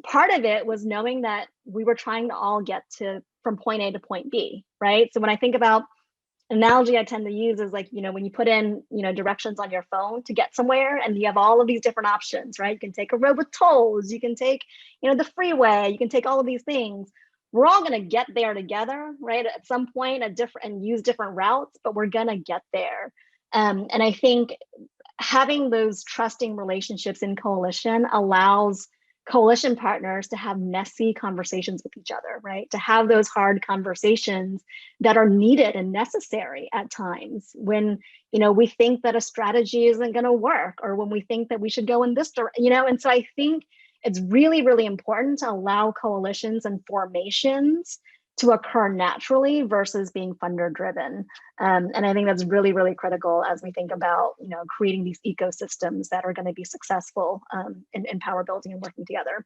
part of it was knowing that we were trying to all get from point A to point B, right? So when I think about an analogy I tend to use is when you put in, directions on your phone to get somewhere, and you have all of these different options, right? You can take a road with tolls, you can take, the freeway, you can take all of these things. We're all going to get there together, right? At some point, and use different routes, but we're going to get there. And I think having those trusting relationships in coalition allows coalition partners to have messy conversations with each other, right? To have those hard conversations that are needed and necessary at times when, we think that a strategy isn't going to work, or when we think that we should go in this direction, and so I think it's really, really important to allow coalitions and formations to occur naturally versus being funder driven. And I think that's really, really critical as we think about, creating these ecosystems that are going to be successful in power building and working together.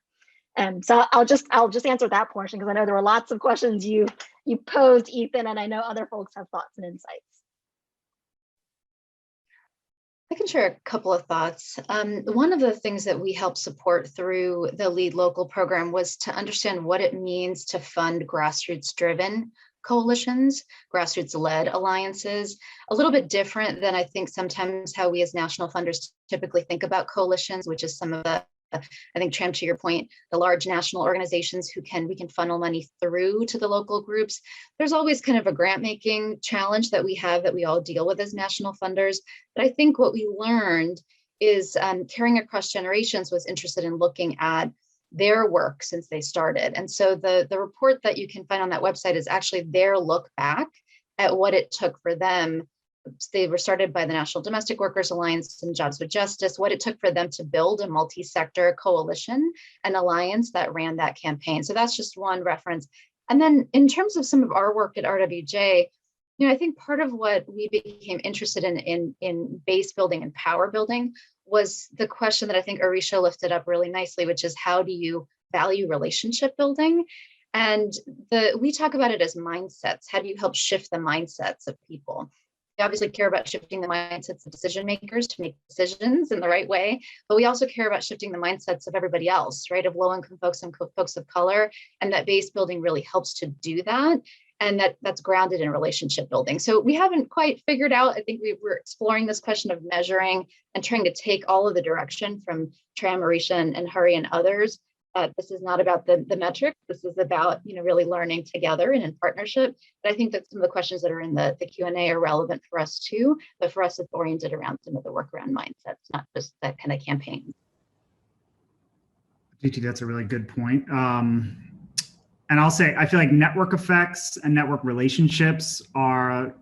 So I'll just answer that portion, because I know there were lots of questions you posed, Ethan, and I know other folks have thoughts and insights. I can share a couple of thoughts. One of the things that we helped support through the Lead Local program was to understand what it means to fund grassroots-driven coalitions, grassroots-led alliances, a little bit different than I think sometimes how we as national funders typically think about coalitions, which is some of the I think, Tram, to your point, the large national organizations we can funnel money through to the local groups. There's always kind of a grant making challenge that we have that we all deal with as national funders. But I think what we learned is Caring Across Generations was interested in looking at their work since they started. And so the report that you can find on that website is actually their look back at what it took for them. They were started by the National Domestic Workers Alliance and Jobs with Justice, what it took for them to build a multi-sector coalition and alliance that ran that campaign. So that's just one reference. And then in terms of some of our work at RWJ, I think part of what we became interested in base building and power building was the question that I think Arisha lifted up really nicely, which is how do you value relationship building? And we talk about it as mindsets. How do you help shift the mindsets of people? We obviously care about shifting the mindsets of decision makers to make decisions in the right way, but we also care about shifting the mindsets of everybody else, right? Of low-income folks and folks of color, and that base building really helps to do that. And that's grounded in relationship building. So we haven't quite figured out, I think we're exploring this question of measuring and trying to take all of the direction from Tram, Arisha, and Hari and others. This is not about the metrics. This is about really learning together and in partnership. But I think that some of the questions that are in the Q&A are relevant for us too. But for us, it's oriented around some of the work around mindsets, not just that kind of campaign. Gigi, that's a really good point. And I'll say, I feel like network effects and network relationships are,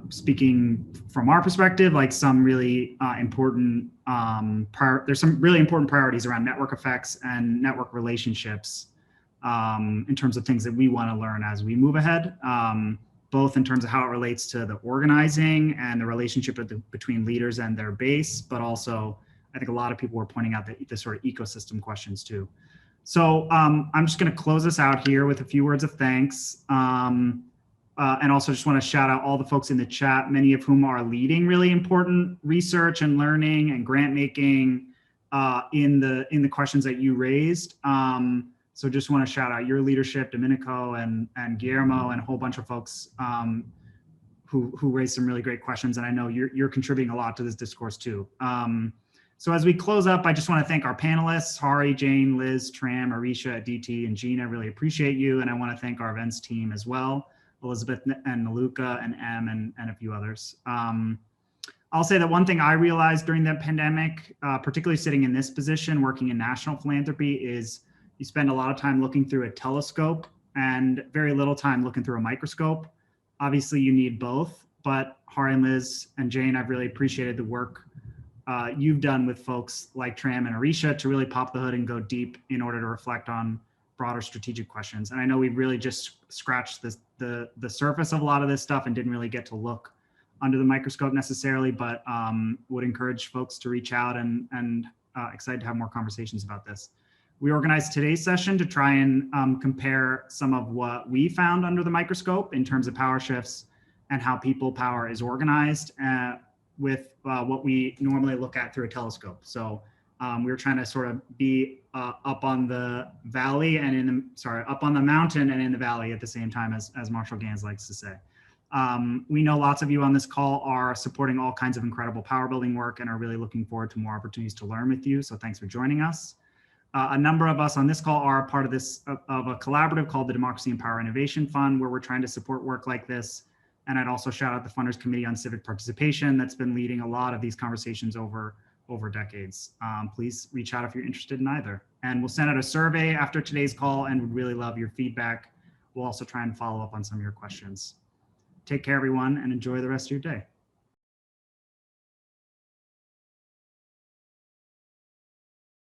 speaking from our perspective, like some really important, there's some really important priorities around network effects and network relationships in terms of things that we want to learn as we move ahead, both in terms of how it relates to the organizing and the relationship between leaders and their base, but also I think a lot of people were pointing out the sort of ecosystem questions too. So I'm just going to close this out here with a few words of thanks. And also just want to shout out all the folks in the chat, many of whom are leading really important research and learning and grant making in the questions that you raised. So just want to shout out your leadership, Domenico and Guillermo, and a whole bunch of folks who raised some really great questions. And I know you're contributing a lot to this discourse too. So as we close up, I just want to thank our panelists, Hari, Jane, Liz, Tram, Arisha, DT, and Gina. Really appreciate you. And I want to thank our events team as well, Elizabeth and Naluka and Em and a few others. I'll say that one thing I realized during the pandemic, particularly sitting in this position, working in national philanthropy, is you spend a lot of time looking through a telescope and very little time looking through a microscope. Obviously you need both, but Hari and Liz and Jane, I've really appreciated the work you've done with folks like Tram and Arisha to really pop the hood and go deep in order to reflect on broader strategic questions. And I know we've really just scratched the surface of a lot of this stuff and didn't really get to look under the microscope necessarily, but would encourage folks to reach out and excited to have more conversations about this. We organized today's session to try and compare some of what we found under the microscope in terms of power shifts and how people power is organized with what we normally look at through a telescope. So we were trying to sort of be up on the valley and up on the mountain and in the valley at the same time, as Marshall Ganz likes to say. We know lots of you on this call are supporting all kinds of incredible power building work and are really looking forward to more opportunities to learn with you. So thanks for joining us. A number of us on this call are a part of a collaborative called the Democracy and Power Innovation Fund, where we're trying to support work like this. And I'd also shout out the Funders Committee on Civic Participation that's been leading a lot of these conversations over decades. Please reach out if you're interested in either. And we'll send out a survey after today's call and would really love your feedback. We'll also try and follow up on some of your questions. Take care, everyone, and enjoy the rest of your day.